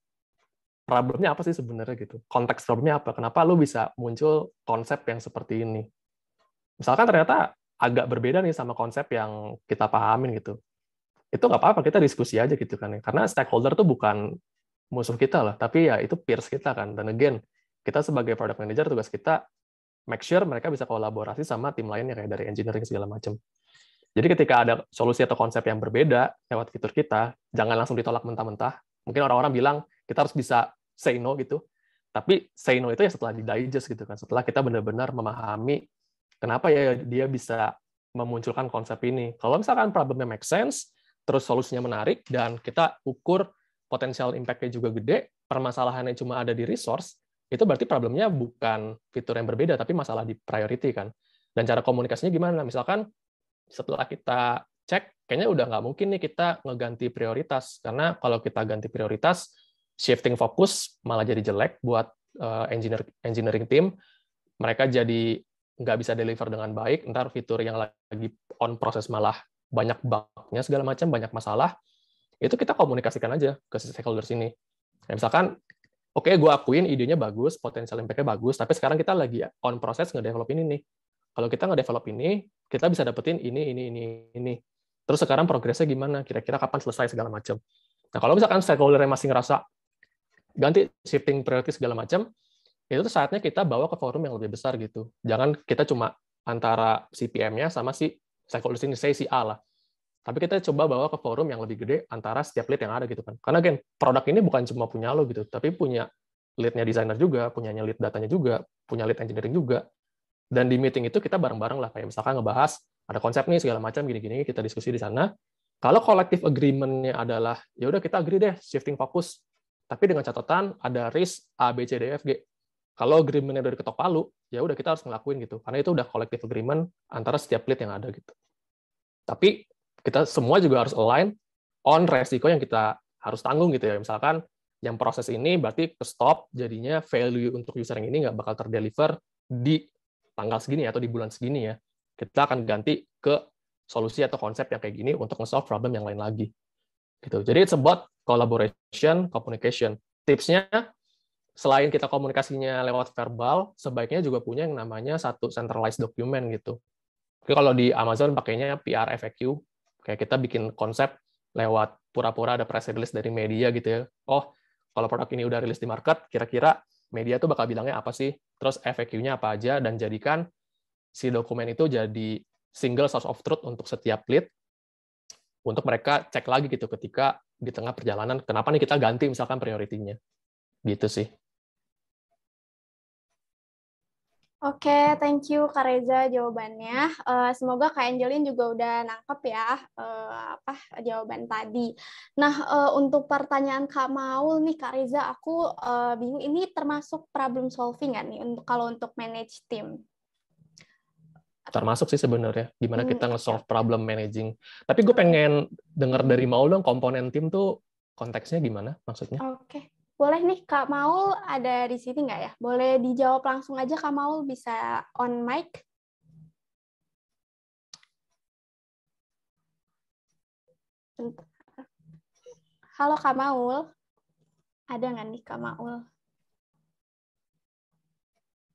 problemnya apa sih sebenarnya gitu, konteks problemnya apa, kenapa lu bisa muncul konsep yang seperti ini. Misalkan ternyata agak berbeda nih sama konsep yang kita pahamin gitu, itu nggak apa-apa, kita diskusi aja gitu kan ya. Karena stakeholder tuh bukan musuh kita lah, tapi ya itu peers kita kan. Dan again, kita sebagai product manager, tugas kita make sure mereka bisa kolaborasi sama tim lainnya kayak dari engineering segala macam. Jadi ketika ada solusi atau konsep yang berbeda lewat fitur kita, jangan langsung ditolak mentah-mentah. Mungkin orang-orang bilang kita harus bisa say no gitu, tapi say no itu ya setelah di-digest gitu kan, setelah kita benar-benar memahami kenapa ya dia bisa memunculkan konsep ini. Kalau misalkan problemnya make sense, terus solusinya menarik, dan kita ukur potensial impact-nya juga gede, permasalahannya cuma ada di resource, itu berarti problemnya bukan fitur yang berbeda, tapi masalah di priority kan. Dan cara komunikasinya gimana? Misalkan setelah kita cek, kayaknya udah nggak mungkin nih kita ngeganti prioritas, karena kalau kita ganti prioritas, shifting fokus malah jadi jelek buat engineering team, mereka jadi nggak bisa deliver dengan baik, ntar fitur yang lagi on proses malah banyak bug-nya segala macam, banyak masalah, itu kita komunikasikan aja ke stakeholders ini. Ya, misalkan oke, gue akuin idenya bagus, potensial impact-nya bagus, tapi sekarang kita lagi on proses nge-develop ini nih. Kalau kita nge-develop ini, kita bisa dapetin ini. Terus sekarang progresnya gimana? Kira-kira kapan selesai segala macam. Nah, kalau misalkan stakeholder-nya masih ngerasa ganti shifting priority segala macam, itu tuh saatnya kita bawa ke forum yang lebih besar gitu. Jangan kita cuma antara si PM-nya sama si stakeholder ini, saya si A lah. Tapi kita coba bawa ke forum yang lebih gede antara setiap lead yang ada gitu kan. Karena kan produk ini bukan cuma punya lo gitu, tapi punya lead-nya desainer juga, punyanya lead datanya juga, punya lead engineering juga. Dan di meeting itu kita bareng-bareng lah, kayak misalkan ngebahas ada konsep nih segala macam gini-gini, kita diskusi di sana. Kalau collective agreement-nya adalah ya udah kita agree deh shifting fokus, tapi dengan catatan ada risk A B C D F G. Kalau agreement-nya udah diketok palu, ya udah kita harus ngelakuin gitu. Karena itu udah collective agreement antara setiap lead yang ada gitu. Tapi kita semua juga harus align on resiko yang kita harus tanggung gitu ya. Misalkan yang proses ini berarti ke stop, jadinya value untuk user yang ini nggak bakal terdeliver di tanggal segini atau di bulan segini ya. Kita akan ganti ke solusi atau konsep yang kayak gini untuk nge-solve problem yang lain lagi. Gitu. Jadi it's about collaboration, communication. Tipsnya, selain kita komunikasinya lewat verbal, sebaiknya juga punya yang namanya satu centralized document gitu. Oke, kalau di Amazon pakainya PR FAQ, kayak kita bikin konsep lewat pura-pura ada press release dari media gitu ya. Oh, kalau produk ini udah rilis di market, kira-kira media tuh bakal bilangnya apa sih? Terus FAQ-nya apa aja, dan jadikan si dokumen itu jadi single source of truth untuk setiap lead, untuk mereka cek lagi gitu ketika di tengah perjalanan, kenapa nih kita ganti misalkan priority-nya. Gitu sih. Oke, thank you Kak Reza jawabannya. Semoga Kak Angelin juga udah nangkep ya jawaban tadi. Nah, untuk pertanyaan Kak Maul nih Kak Reza, aku bingung ini termasuk problem solving nggak nih kalau untuk manage team? Termasuk sih sebenarnya gimana kita nge-solve problem managing. Tapi gue pengen dengar dari Maul dong, komponen tim tuh konteksnya gimana maksudnya? Oke. Boleh nih Kak Maul ada di sini nggak ya? Boleh dijawab langsung aja Kak Maul, bisa on mic. Halo Kak Maul. Ada nggak nih Kak Maul?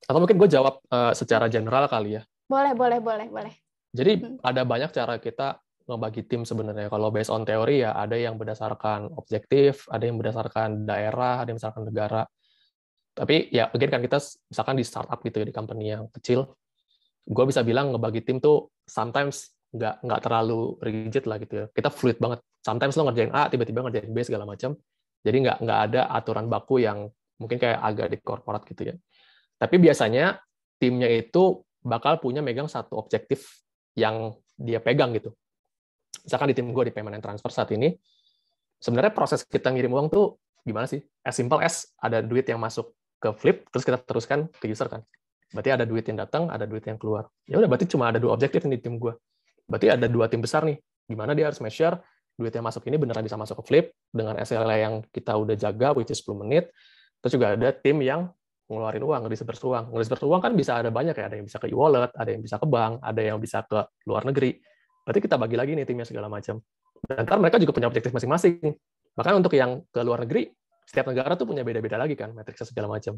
Atau mungkin gue jawab secara general kali ya. Boleh. Jadi ada banyak cara kita ngebagi tim sebenarnya. Kalau based on teori ya ada yang berdasarkan objektif, ada yang berdasarkan daerah, ada yang berdasarkan negara. Tapi ya mungkin kan kita misalkan di startup gitu ya, di company yang kecil, gue bisa bilang ngebagi tim tuh sometimes nggak terlalu rigid lah gitu ya. Kita fluid banget. Sometimes lo ngerjain A, tiba-tiba ngerjain B segala macam. Jadi nggak ada aturan baku yang mungkin kayak agak di corporate gitu ya. Tapi biasanya timnya itu bakal punya megang satu objektif yang dia pegang gitu. Misalkan di tim gue di payment and transfer saat ini, sebenarnya proses kita ngirim uang tuh gimana sih? As simple as ada duit yang masuk ke Flip, terus kita teruskan ke user kan. Berarti ada duit yang datang, ada duit yang keluar. Ya udah, berarti cuma ada dua objektif di tim gue. Berarti ada dua tim besar nih. Gimana dia harus measure duit yang masuk ini beneran bisa masuk ke Flip dengan SLA yang kita udah jaga, which is 10 menit. Terus juga ada tim yang ngeluarin uang, nge-disperse uang. Nge-disperse uang kan bisa ada banyak ya, ada yang bisa ke e-wallet, ada yang bisa ke bank, ada yang bisa ke luar negeri. Berarti kita bagi lagi nih timnya segala macam. Dan ntar mereka juga punya objektif masing-masing. Bahkan untuk yang ke luar negeri, setiap negara tuh punya beda-beda lagi kan, matriksnya segala macam.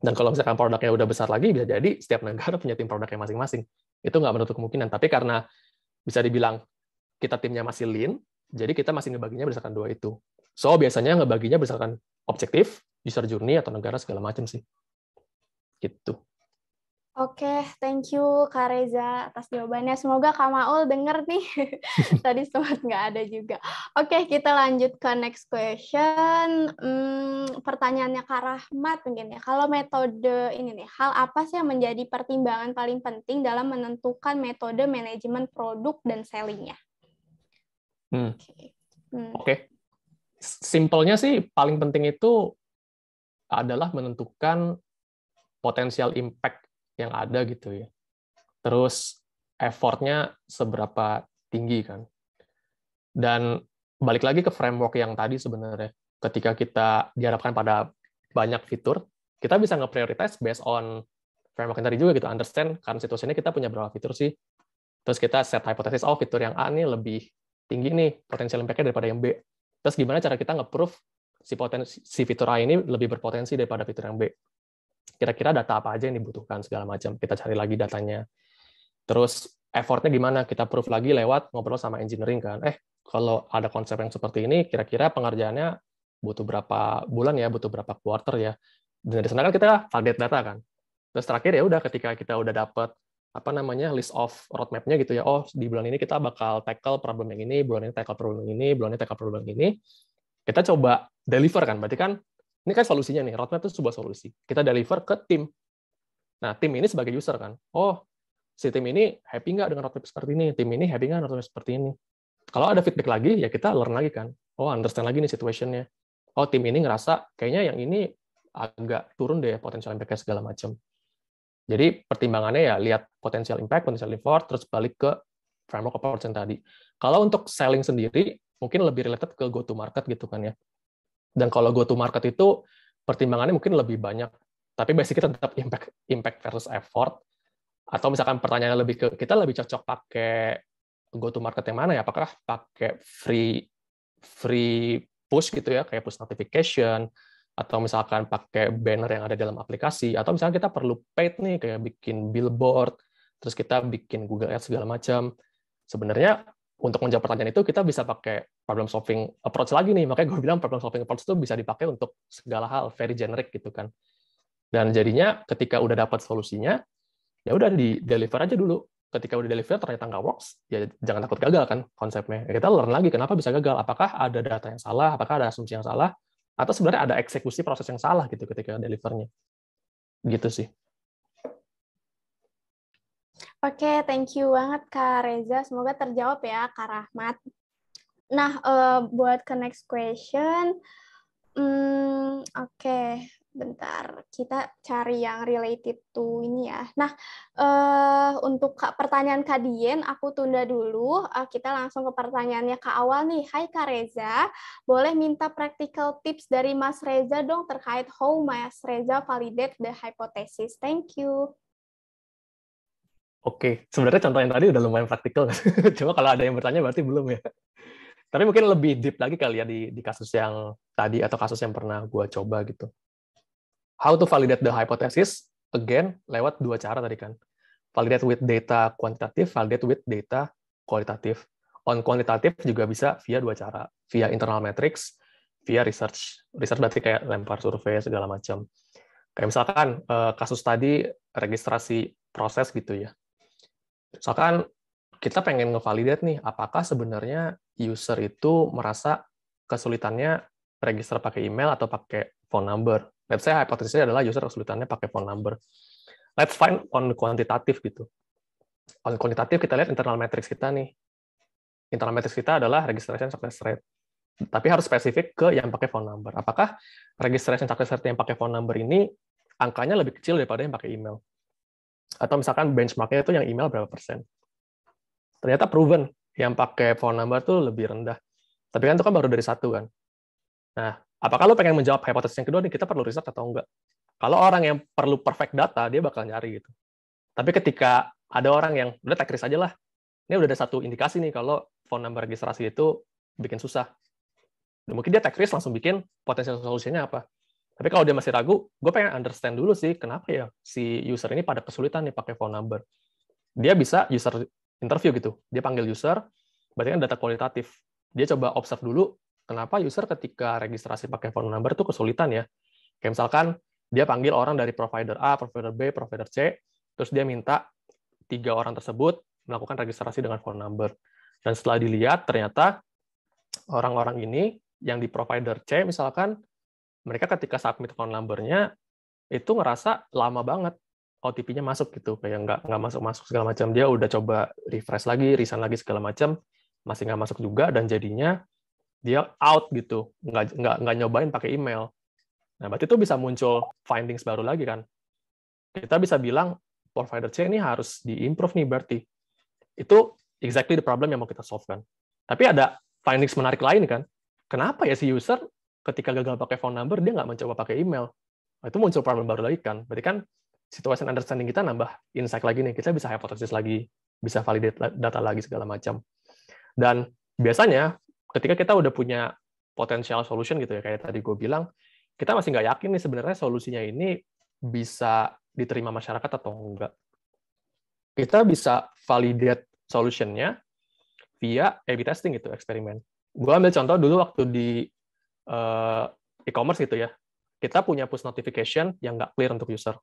Dan kalau misalkan produknya udah besar lagi, bisa jadi setiap negara punya tim produknya masing-masing. Itu nggak menutup kemungkinan. Tapi karena bisa dibilang kita timnya masih lean, jadi kita masih ngebaginya berdasarkan dua itu. So, biasanya ngebaginya berdasarkan objektif, user journey, atau negara segala macam sih. Gitu. Oke, thank you Kak Reza atas jawabannya. Semoga Kak Maul denger nih. Tadi sempat nggak ada juga. Oke, kita lanjut ke next question. Pertanyaannya Kak Rahmat mungkin ya. Kalau metode ini nih, hal apa sih yang menjadi pertimbangan paling penting dalam menentukan metode manajemen produk dan selling-nya? Oke. Simpelnya sih paling penting itu adalah menentukan potensial impact yang ada gitu ya. Terus effort-nya seberapa tinggi kan. Dan balik lagi ke framework yang tadi sebenarnya. Ketika kita diharapkan pada banyak fitur, kita bisa nge-prioritize based on framework yang tadi juga gitu. Understand current situasinya kita punya berapa fitur sih. Terus kita set hypothesis, fitur yang A nih lebih tinggi nih potensial impact-nya daripada yang B. Terus gimana cara kita nge-prove si fitur A ini lebih berpotensi daripada fitur yang B. Kira-kira data apa aja yang dibutuhkan segala macam. Kita cari lagi datanya. Terus effortnya gimana? Kita proof lagi lewat ngobrol sama engineering kan. Kalau ada konsep yang seperti ini, kira-kira pengerjaannya butuh berapa bulan ya, butuh berapa quarter ya. Dan dari sana kan kita validate data kan. Terus terakhir ya udah ketika kita udah dapat list of roadmap-nya gitu ya. Oh, di bulan ini kita bakal tackle problem yang ini, bulan ini tackle problem yang ini, bulan ini tackle problem yang ini. Kita coba deliver kan. Berarti kan ini kan solusinya nih. Roadmap itu sebuah solusi. Kita deliver ke tim. Nah, tim ini sebagai user kan. Oh, si tim ini happy nggak dengan roadmap seperti ini? Tim ini happy nggak dengan roadmap seperti ini? Kalau ada feedback lagi, ya kita learn lagi kan. Oh, understand lagi nih situation-nya. Oh, tim ini ngerasa kayaknya yang ini agak turun deh potensial impact-nya segala macam. Jadi pertimbangannya ya lihat potensial impact, potensial effort, terus balik ke framework approach yang tadi. Kalau untuk selling sendiri, mungkin lebih related ke go to market gitu kan ya. Dan kalau go to market itu pertimbangannya mungkin lebih banyak, tapi basically tetap impact versus effort. Atau misalkan pertanyaannya lebih ke kita lebih cocok pakai go to market yang mana ya? Apakah pakai free push gitu ya, kayak push notification, atau misalkan pakai banner yang ada dalam aplikasi, atau misalkan kita perlu paid nih kayak bikin billboard, terus kita bikin Google Ads segala macam. Sebenarnya untuk menjawab pertanyaan itu kita bisa pakai problem solving approach lagi nih. Makanya gue bilang problem solving approach itu bisa dipakai untuk segala hal, very generic gitu kan. Dan jadinya ketika udah dapat solusinya, ya udah di deliver aja dulu. Ketika udah deliver ternyata nggak works, ya jangan takut gagal kan konsepnya. Ya, kita learn lagi kenapa bisa gagal. Apakah ada data yang salah, apakah ada asumsi yang salah, atau sebenarnya ada eksekusi proses yang salah gitu ketika delivernya. Gitu sih. Oke, thank you banget Kak Reza. Semoga terjawab ya Kak Rahmat. Nah, buat ke next question, oke, bentar. Kita cari yang related to ini ya. Nah, untuk pertanyaan Kak Dien, aku tunda dulu. Kita langsung ke pertanyaannya Kak Awal nih. Hai Kak Reza, boleh minta practical tips dari Mas Reza dong terkait how Mas Reza validate the hypothesis. Thank you. Oke, sebenarnya contoh yang tadi udah lumayan praktikal. Cuma kalau ada yang bertanya berarti belum ya. Tapi mungkin lebih deep lagi kali ya di kasus yang tadi atau kasus yang pernah gue coba gitu. How to validate the hypothesis? Again, lewat dua cara tadi kan. Validate with data kuantitatif, validate with data kualitatif. On kuantitatif juga bisa via dua cara. Via internal metrics, via research. Research berarti kayak lempar survei segala macam. Kayak misalkan kasus tadi registrasi proses gitu ya. Misalkan kita pengen ngevalidate nih, apakah sebenarnya user itu merasa kesulitannya register pakai email atau pakai phone number. Let's say hipotesisnya adalah user kesulitannya pakai phone number. Let's find on kuantitatif gitu. On kuantitatif kita lihat internal metrics kita nih. Internal metrics kita adalah registration success rate. Tapi harus spesifik ke yang pakai phone number. Apakah registration success rate yang pakai phone number ini angkanya lebih kecil daripada yang pakai email? Atau misalkan benchmark-nya itu yang email berapa persen. Ternyata proven, yang pakai phone number tuh lebih rendah. Tapi kan itu kan baru dari satu kan. Nah, apakah lo pengen menjawab hipotesis yang kedua nih, kita perlu riset atau enggak? Kalau orang yang perlu perfect data, dia bakal nyari gitu. Tapi ketika ada orang yang, udah take risk aja lah. Ini udah ada satu indikasi nih, kalau phone number registrasi itu bikin susah. Dan mungkin dia take risk langsung bikin potensial solusinya apa. Tapi kalau dia masih ragu, gue pengen understand dulu sih, kenapa ya si user ini pada kesulitan nih pakai phone number. Dia bisa user interview gitu. Dia panggil user, berarti kan data kualitatif. Dia coba observe dulu, kenapa user ketika registrasi pakai phone number tuh kesulitan ya. Kayak misalkan, dia panggil orang dari provider A, provider B, provider C, terus dia minta 3 orang tersebut melakukan registrasi dengan phone number. Dan setelah dilihat, ternyata orang-orang ini yang di provider C misalkan, mereka ketika submit phone number-nya itu ngerasa lama banget OTP-nya masuk gitu, kayak nggak masuk segala macam. Dia udah coba refresh lagi, resign lagi segala macam, masih nggak masuk juga, dan jadinya dia out gitu, nggak nyobain pakai email. Nah, berarti itu bisa muncul findings baru lagi kan. Kita bisa bilang provider C ini harus di-improve nih berarti. Itu exactly the problem yang mau kita solve kan. Tapi ada findings menarik lain kan. Kenapa ya si user ketika gagal pakai phone number, dia nggak mencoba pakai email. Nah, itu muncul problem baru lagi kan. Berarti kan situation understanding kita nambah insight lagi nih. Kita bisa hypothesis lagi, bisa validate data lagi segala macam. Dan biasanya ketika kita udah punya potential solution gitu ya, kayak tadi gue bilang, kita masih nggak yakin nih sebenarnya solusinya ini bisa diterima masyarakat atau enggak. Kita bisa validate solution-nya via A/B testing gitu, eksperimen. Gue ambil contoh dulu waktu di e-commerce gitu ya, kita punya push notification yang nggak clear untuk user.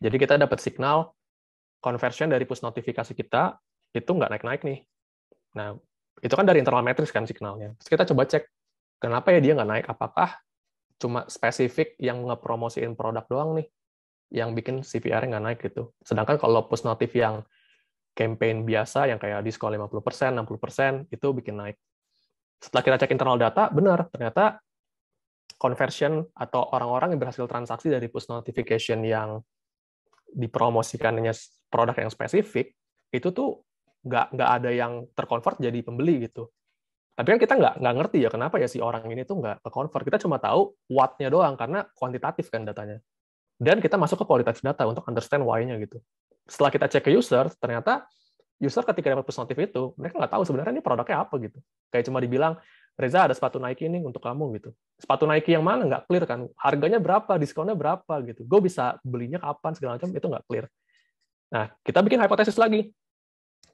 Jadi kita dapat signal conversion dari push notifikasi kita itu nggak naik-naik nih. Nah, itu kan dari internal metrics kan signalnya. Terus kita coba cek, kenapa ya dia nggak naik? Apakah cuma spesifik yang ngepromosiin produk doang nih, yang bikin CPR-nya nggak naik gitu. Sedangkan kalau push notif yang campaign biasa, yang kayak diskon 50%, 60%, itu bikin naik. Setelah kita cek internal data, benar, ternyata conversion atau orang-orang yang berhasil transaksi dari push notification yang dipromosikannya produk yang spesifik, itu tuh nggak ada yang terconvert jadi pembeli gitu. Tapi kan kita nggak ngerti ya kenapa ya si orang ini tuh nggak ke-convert. Kita cuma tahu what-nya doang, karena kuantitatif kan datanya. Dan kita masuk ke kualitatif data untuk understand why-nya gitu. Setelah kita cek ke user, ternyata user ketika dapat push notif itu, mereka nggak tahu sebenarnya ini produknya apa gitu. Kayak cuma dibilang, Reza ada sepatu Nike ini untuk kamu gitu. Sepatu Nike yang mana nggak clear kan? Harganya berapa? Diskonnya berapa gitu? Gue bisa belinya kapan segala macam itu nggak clear. Nah, kita bikin hipotesis lagi.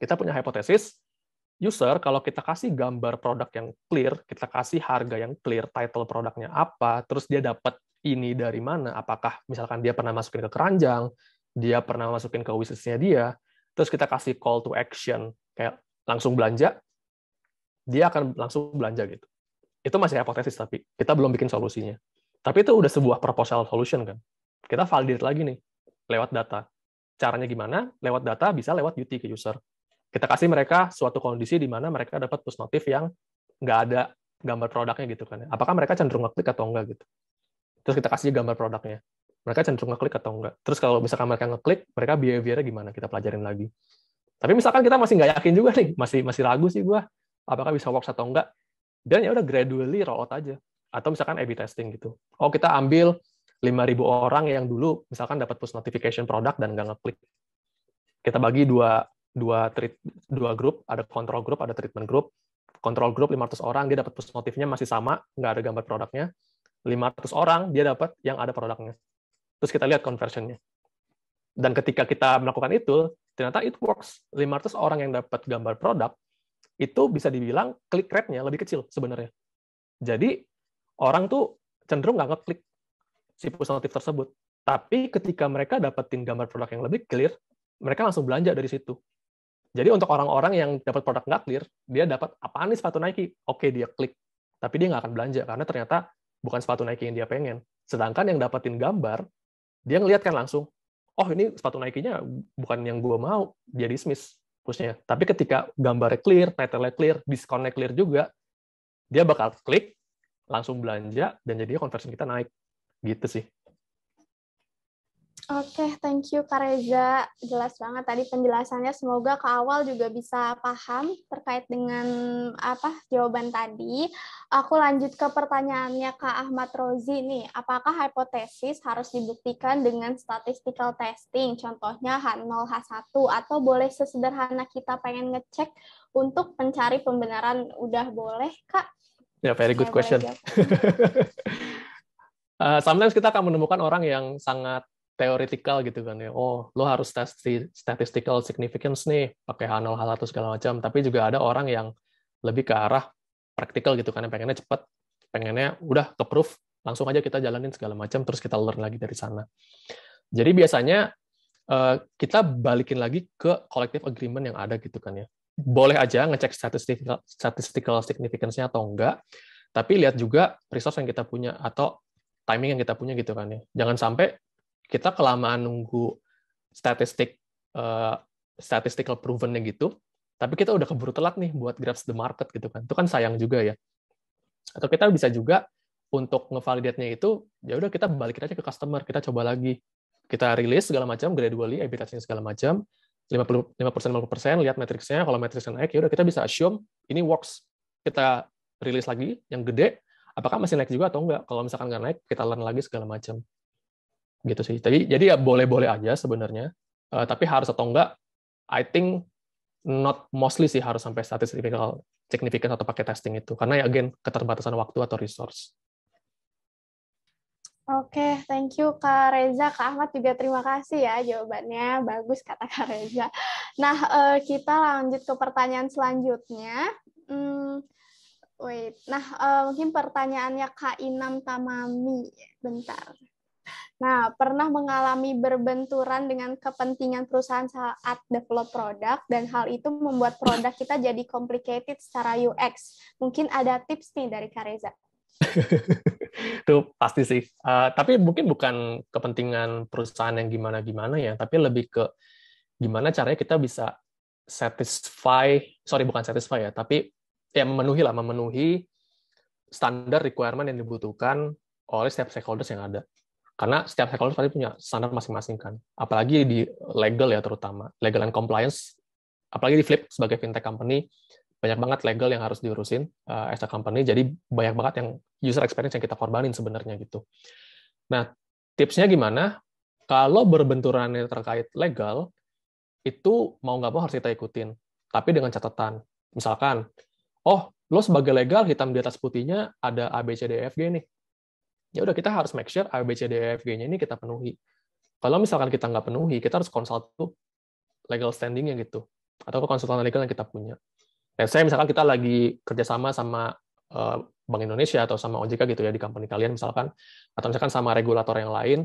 Kita punya hipotesis, user kalau kita kasih gambar produk yang clear, kita kasih harga yang clear, title produknya apa, terus dia dapat ini dari mana? Apakah misalkan dia pernah masukin ke keranjang, dia pernah masukin ke wishlist-nya dia, terus kita kasih call to action kayak langsung belanja, dia akan langsung belanja gitu. Itu masih hipotesis, tapi kita belum bikin solusinya. Tapi itu udah sebuah proposal solution kan. Kita validate lagi nih, lewat data. Caranya gimana? Lewat data bisa lewat UT ke user. Kita kasih mereka suatu kondisi di mana mereka dapat push notif yang nggak ada gambar produknya gitu kan. Apakah mereka cenderung ngeklik atau enggak gitu. Terus kita kasih gambar produknya. Mereka cenderung ngeklik atau enggak. Terus kalau misalkan mereka ngeklik, mereka behavior-nya gimana? Kita pelajarin lagi. Tapi misalkan kita masih nggak yakin juga nih, masih ragu sih gua apakah bisa works atau enggak, dan ya udah gradually roll out aja. Atau misalkan A/B testing gitu. Oh, kita ambil 5.000 orang yang dulu misalkan dapat push notification produk dan nggak ngeklik. Kita bagi dua grup, ada control group, ada treatment group. Control group 500 orang, dia dapat push notifnya masih sama, nggak ada gambar produknya. 500 orang, dia dapat yang ada produknya. Terus kita lihat conversion-nya. Dan ketika kita melakukan itu, ternyata it works. 500 orang yang dapat gambar produk, itu bisa dibilang klik rate-nya lebih kecil sebenarnya. Jadi orang tuh cenderung nggak ngeklik si push notif tersebut. Tapi ketika mereka dapetin gambar produk yang lebih clear, mereka langsung belanja dari situ. Jadi untuk orang-orang yang dapat produk nggak clear, dia dapat apaan nih sepatu Nike? Oke, dia klik. Tapi dia nggak akan belanja karena ternyata bukan sepatu Nike yang dia pengen. Sedangkan yang dapetin gambar, dia ngelihat kan langsung, oh ini sepatu Nike-nya bukan yang gue mau, dia dismiss push-nya. Tapi ketika gambarnya clear, title-nya clear, diskonnya clear juga, dia bakal klik, langsung belanja, dan jadinya conversion kita naik. Gitu sih. Oke, thank you Kak Reza. Jelas banget tadi penjelasannya. Semoga ke awal juga bisa paham terkait dengan jawaban tadi. Aku lanjut ke pertanyaannya Kak Ahmad Rozi nih. Apakah hipotesis harus dibuktikan dengan statistical testing? Contohnya H0, H1, atau boleh sesederhana kita pengen ngecek untuk mencari pembenaran? Udah boleh, Kak? Ya, very good question. Sometimes kita akan menemukan orang yang sangat teoretikal gitu kan ya. Oh, lo harus tes statistical significance nih, pakai H0, H1 segala macam. Tapi juga ada orang yang lebih ke arah praktikal gitu kan, pengennya cepat, pengennya udah ke proof, langsung aja kita jalanin segala macam, terus kita learn lagi dari sana. Jadi biasanya kita balikin lagi ke collective agreement yang ada gitu kan ya. Boleh aja ngecek statistical significance-nya atau enggak, tapi lihat juga resource yang kita punya atau timing yang kita punya gitu kan ya. Jangan sampai kita kelamaan nunggu statistical proven-nya gitu, tapi kita udah keburu telat nih buat grasp the market gitu kan. Itu kan sayang juga ya. Atau kita bisa juga untuk ngevalidate-nya itu, ya udah kita balikin aja ke customer, kita coba lagi. Kita rilis segala macam, gradually, A/B testing segala macam, 50%, lihat matriksnya, kalau matriksnya naik, ya udah kita bisa assume ini works. Kita rilis lagi yang gede, apakah masih naik juga atau enggak? Kalau misalkan nggak naik, kita learn lagi segala macam. Gitu sih. Jadi ya boleh-boleh aja sebenarnya, tapi harus atau enggak, I think not mostly sih harus sampai statistical significance atau pakai testing itu. Karena ya again, keterbatasan waktu atau resource. Oke, thank you Kak Reza. Kak Ahmad juga terima kasih ya jawabannya. Bagus kata Kak Reza. Nah, kita lanjut ke pertanyaan selanjutnya. Nah, mungkin pertanyaannya Kak Inam Tamami. Bentar. Nah, pernah mengalami berbenturan dengan kepentingan perusahaan saat develop produk, dan hal itu membuat produk kita jadi complicated secara UX. Mungkin ada tips nih dari Kak Reza. Itu pasti sih. Tapi mungkin bukan kepentingan perusahaan yang gimana-gimana ya, tapi lebih ke gimana caranya kita bisa bukan satisfy ya, tapi ya memenuhi standar requirement yang dibutuhkan oleh setiap stakeholders yang ada. Karena setiap stakeholders pasti punya standar masing-masing kan. Apalagi di legal ya terutama, legal and compliance, apalagi di Flip sebagai fintech company, banyak banget legal yang harus diurusin as a company, jadi banyak banget yang user experience yang kita korbanin sebenarnya gitu. Nah, tipsnya gimana? Kalau berbenturannya terkait legal, itu mau nggak mau harus kita ikutin. Tapi dengan catatan. Misalkan, lo sebagai legal, hitam di atas putihnya ada A, B, C, D, E, F, G nih. Ya udah, kita harus make sure A, B, C, D, E, F, G-nya ini kita penuhi. Kalau misalkan kita nggak penuhi, kita harus consult tuh legal standing-nya gitu. Atau konsultan legal yang kita punya. Saya misalkan kita lagi kerjasama sama Bank Indonesia atau sama OJK gitu ya di company kalian misalkan, atau misalkan sama regulator yang lain,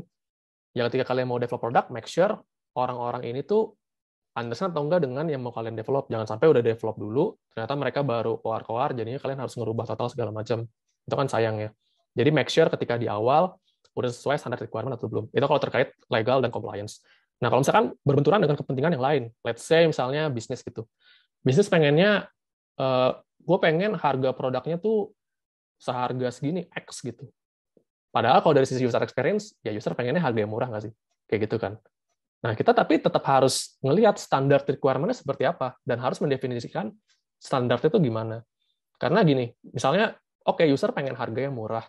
ya ketika kalian mau develop produk, make sure orang-orang ini tuh understand atau enggak dengan yang mau kalian develop. Jangan sampai udah develop dulu, ternyata mereka baru koar-koar, jadinya kalian harus ngerubah total segala macam. Itu kan sayang ya. Jadi make sure ketika di awal udah sesuai standar requirement atau belum. Itu kalau terkait legal dan compliance. Nah, kalau misalkan berbenturan dengan kepentingan yang lain, let's say misalnya bisnis gitu. Bisnis pengennya gue pengen harga produknya tuh seharga segini X gitu. Padahal kalau dari sisi user experience, ya user pengennya harga yang murah nggak sih? Kayak gitu kan. Nah, kita tapi tetap harus ngelihat standar requirement-nya seperti apa, dan harus mendefinisikan standar itu gimana. Karena gini, misalnya, user pengen harga yang murah,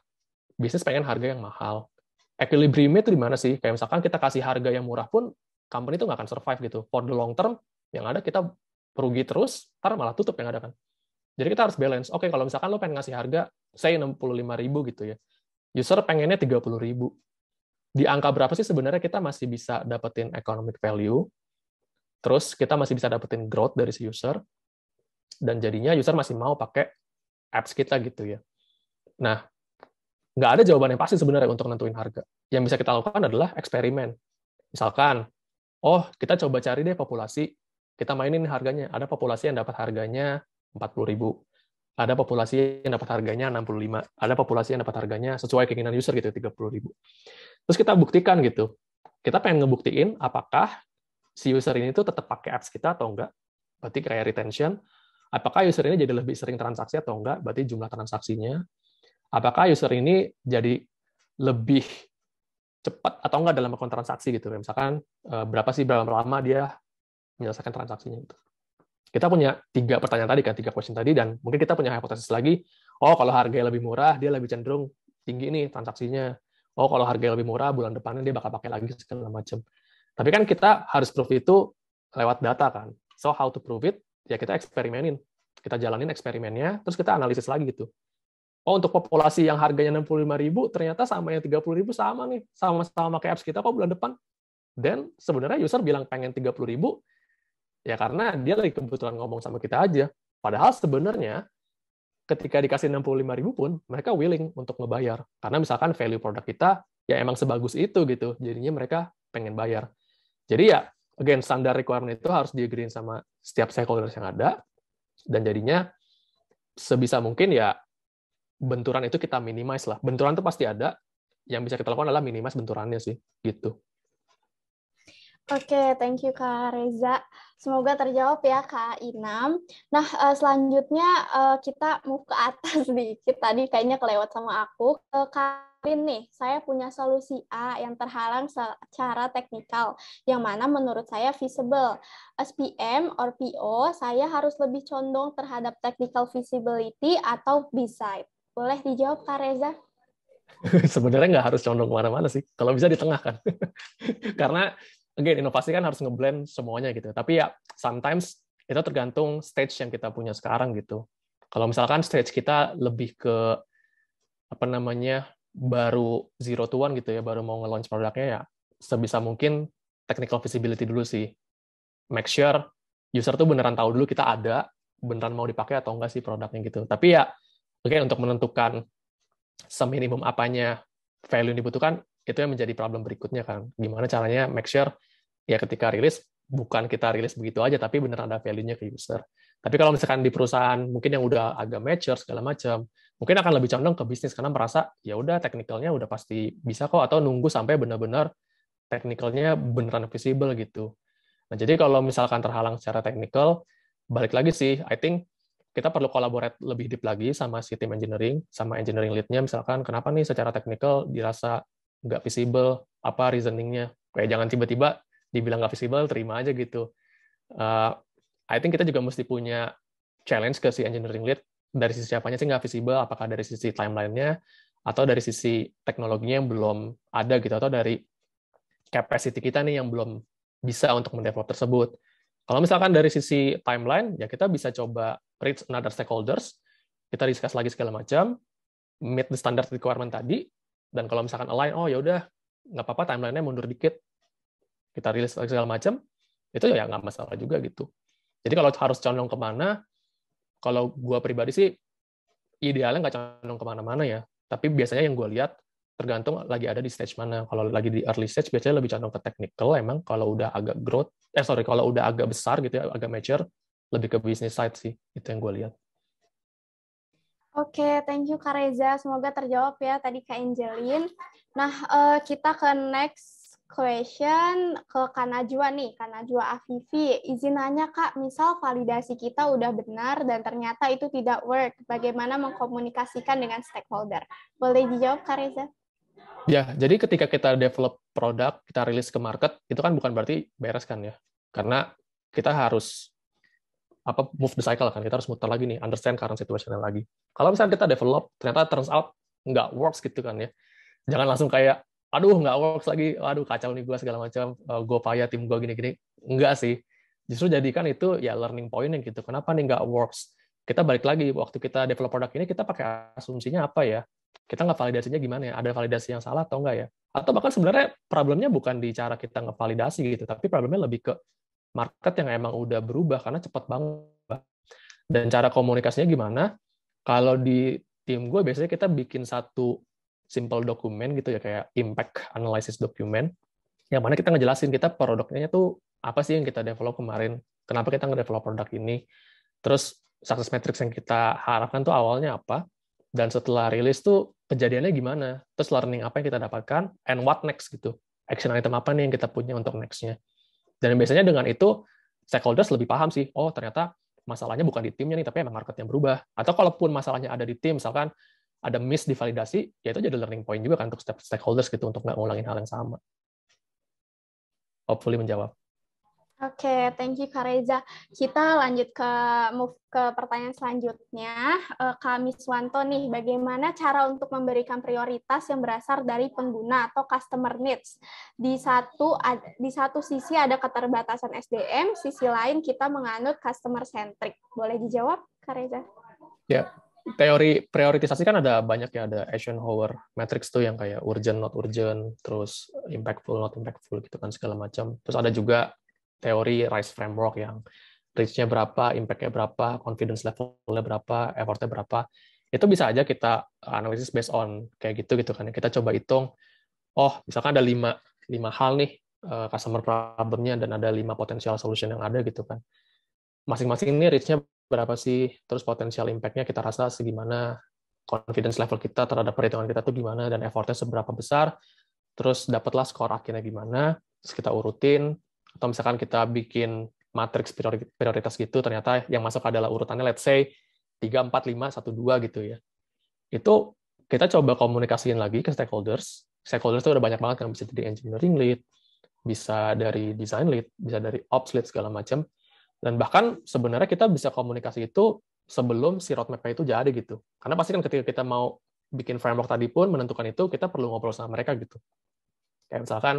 bisnis pengen harga yang mahal. Equilibrium-nya itu di mana sih? Kayak misalkan kita kasih harga yang murah pun, company itu nggak akan survive gitu. For the long term, yang ada kita rugi terus, ntar malah tutup yang ada kan. Jadi kita harus balance. Kalau misalkan lo pengen ngasih harga, say 65.000 gitu ya. User pengennya 30.000. Di angka berapa sih sebenarnya kita masih bisa dapetin economic value, terus kita masih bisa dapetin growth dari si user, dan jadinya user masih mau pakai apps kita gitu ya. Nah, nggak ada jawaban yang pasti sebenarnya untuk nentuin harga. Yang bisa kita lakukan adalah eksperimen. Misalkan, kita coba cari deh populasi, kita mainin harganya. Ada populasi yang dapat harganya 40.000. Ada populasi yang dapat harganya 65. Ada populasi yang dapat harganya sesuai keinginan user gitu, 30.000. Terus kita buktikan gitu. Kita pengen ngebuktiin apakah si user ini tuh tetap pakai apps kita atau enggak. Berarti kayak retention. Apakah user ini jadi lebih sering transaksi atau enggak. Berarti jumlah transaksinya. Apakah user ini jadi lebih cepat atau enggak dalam melakukan transaksi gitu. Misalkan berapa lama dia menyelesaikan transaksinya gitu. Kita punya 3 pertanyaan tadi kan, 3 question tadi, dan mungkin kita punya hipotesis lagi, kalau harganya lebih murah, dia lebih cenderung tinggi nih transaksinya. Kalau harganya lebih murah, bulan depannya dia bakal pakai lagi segala macam. Tapi kan kita harus prove itu lewat data kan. So how to prove it? Ya kita eksperimenin. Kita jalanin eksperimennya, terus kita analisis lagi gitu. Untuk populasi yang harganya 65.000, ternyata sama yang 30.000 sama nih. Sama-sama pakai apps kita kok bulan depan. Dan sebenarnya user bilang pengen 30.000, ya karena dia lagi kebetulan ngomong sama kita aja. Padahal sebenarnya ketika dikasih 65.000 pun mereka willing untuk ngebayar. Karena misalkan value produk kita ya emang sebagus itu gitu. Jadinya mereka pengen bayar. Jadi ya again standar requirement itu harus di-agree sama setiap stakeholders yang ada, dan jadinya sebisa mungkin ya benturan itu kita minimize lah. Benturan itu pasti ada. Yang bisa kita lakukan adalah minimize benturannya sih gitu. Oke, thank you Kak Reza. Semoga terjawab ya Kak Inam. Nah, selanjutnya kita move ke atas sedikit. Tadi kayaknya kelewat sama aku. Karin nih, saya punya solusi A yang terhalang secara teknikal, yang mana menurut saya feasible. As PM or PO, saya harus lebih condong terhadap technical feasibility atau B-side. Boleh dijawab Kak Reza? Sebenarnya nggak harus condong kemana-mana sih. Kalau bisa di tengah kan. Karena again, inovasi kan harus ngeblend semuanya gitu. Tapi ya, sometimes itu tergantung stage yang kita punya sekarang gitu. Kalau misalkan stage kita lebih ke baru 0 to 1 gitu ya, baru mau nge-launch produknya, ya sebisa mungkin technical feasibility dulu sih. Make sure user tuh beneran tahu dulu kita ada, beneran mau dipakai atau enggak sih produknya gitu. Tapi ya, untuk menentukan seminimum apanya value yang dibutuhkan, itu yang menjadi problem berikutnya kan. Gimana caranya make sure ya ketika rilis, bukan kita rilis begitu aja, tapi beneran ada value-nya ke user. Tapi kalau misalkan di perusahaan mungkin yang udah agak mature segala macam, mungkin akan lebih condong ke bisnis karena merasa ya udah technical-nya udah pasti bisa kok, atau nunggu sampai benar-benar technical-nya beneran visible gitu. Nah, jadi kalau misalkan terhalang secara technical, balik lagi sih, I think kita perlu collaborate lebih deep lagi sama si tim engineering, sama engineering lead-nya, misalkan kenapa nih secara technical dirasa nggak visible, apa reasoning-nya. Kayak jangan tiba-tiba dibilang nggak visible, terima aja gitu. I think kita juga mesti punya challenge ke si engineering lead, dari sisi apanya sih nggak visible, apakah dari sisi timeline-nya, atau dari sisi teknologinya yang belum ada gitu, atau dari capacity kita nih yang belum bisa untuk mendevelop tersebut. Kalau misalkan dari sisi timeline, ya kita bisa coba reach another stakeholders, kita discuss lagi segala macam, meet the standard requirement tadi, dan kalau misalkan align, oh ya udah nggak apa-apa timeline-nya mundur dikit, kita rilis segala macam, itu ya nggak masalah juga gitu. Jadi kalau harus condong kemana, kalau gue pribadi sih idealnya nggak condong kemana-mana ya, tapi biasanya yang gue lihat tergantung lagi ada di stage mana. Kalau lagi di early stage biasanya lebih condong ke technical, emang kalau udah agak kalau udah agak besar gitu ya, agak mature, lebih ke business side sih, itu yang gue lihat. Oke, thank you Kak Reza. Semoga terjawab ya tadi Kak Angelin. Nah, kita ke next question ke Kak Najwa nih, Kak Najwa Afifi. Izin nanya Kak, misal validasi kita udah benar dan ternyata itu tidak work, bagaimana mengkomunikasikan dengan stakeholder? Boleh dijawab Kak Reza? Ya, jadi ketika kita develop produk, kita rilis ke market, itu kan bukan berarti beres kan ya. Karena kita harus move the cycle kan, kita harus muter lagi nih, understand current situation-nya lagi. Kalau misalnya kita develop, ternyata turns out nggak works gitu kan ya. Jangan langsung kayak, aduh nggak works lagi, aduh kacau nih gue segala macam, gue payah tim gue gini-gini. Enggak sih. Justru jadikan itu ya learning point yang gitu. Kenapa nih nggak works? Kita balik lagi, waktu kita develop produk ini, kita pakai asumsinya apa ya? Kita nggak validasinya gimana ya? Ada validasi yang salah atau enggak ya? Atau bahkan sebenarnya problemnya bukan di cara kita ngevalidasi gitu, tapi problemnya lebih ke market yang emang udah berubah karena cepat banget. Dan cara komunikasinya gimana? Kalau di tim gue biasanya kita bikin satu simple dokumen gitu ya, kayak impact analysis document, yang mana kita ngejelasin kita produknya tuh apa sih yang kita develop kemarin, kenapa kita ngedevelop produk ini, terus success metrics yang kita harapkan tuh awalnya apa, dan setelah rilis tuh kejadiannya gimana, terus learning apa yang kita dapatkan, and what next gitu, action item apa nih yang kita punya untuk next-nya. Dan biasanya dengan itu stakeholders lebih paham sih, oh ternyata masalahnya bukan di timnya nih, tapi emang market yang berubah. Atau kalaupun masalahnya ada di tim, misalkan ada miss di validasi, ya itu jadi learning point juga kan untuk stakeholders gitu, untuk nggak ngulangin hal yang sama. Hopefully menjawab. Oke, thank you Kak Reza. Kita lanjut move ke pertanyaan selanjutnya. Kak Miswanto nih, bagaimana cara untuk memberikan prioritas yang berasal dari pengguna atau customer needs? Di satu sisi ada keterbatasan SDM, sisi lain kita menganut customer centric. Boleh dijawab Kak Reza? Ya, teori prioritisasi kan ada banyak ya, ada Eisenhower matrix tuh yang kayak urgent, not urgent, terus impactful, not impactful gitu kan segala macam. Terus ada juga teori RISE framework yang reach-nya berapa, impact-nya berapa, confidence level-nya berapa, effort-nya berapa. Itu bisa aja kita analisis based on kayak gitu kan. Kita coba hitung, oh misalkan ada 5 hal nih customer problem-nya dan ada 5 potential solution yang ada gitu kan. Masing-masing ini reach-nya berapa sih, terus potensial impact-nya kita rasa segimana, confidence level kita terhadap perhitungan kita tuh gimana, dan effort-nya seberapa besar, terus dapatlah skor akhirnya gimana, terus kita urutin, atau misalkan kita bikin matriks prioritas gitu, ternyata yang masuk adalah urutannya let's say 3, 4, 5, 1, 2 gitu ya. Itu kita coba komunikasiin lagi ke stakeholders. Stakeholders itu udah banyak banget yang bisa jadi engineering lead, bisa dari design lead, bisa dari ops lead segala macam. Dan bahkan sebenarnya kita bisa komunikasi itu sebelum si roadmap-nya itu jadi gitu. Karena pasti kan ketika kita mau bikin framework tadi pun menentukan itu, kita perlu ngobrol sama mereka gitu. Kayak misalkan,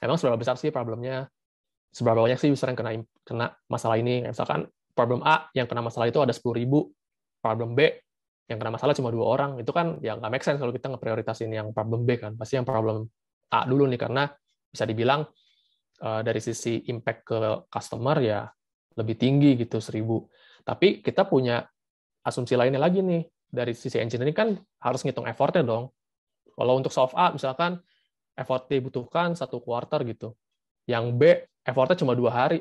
emang seberapa besar sih problemnya, seberapa banyak sih user yang kena masalah ini. Kayak misalkan problem A yang kena masalah itu ada 10.000, problem B yang kena masalah cuma 2 orang, itu kan ya nggak make sense kalau kita ngeprioritasin yang problem B kan. Pasti yang problem A dulu nih, karena bisa dibilang dari sisi impact ke customer ya lebih tinggi gitu 1.000. Tapi kita punya asumsi lainnya lagi nih, dari sisi engineering kan harus ngitung effortnya dong. Kalau untuk solve A misalkan effort dibutuhkan 1 kuarter gitu, yang B effortnya cuma 2 hari,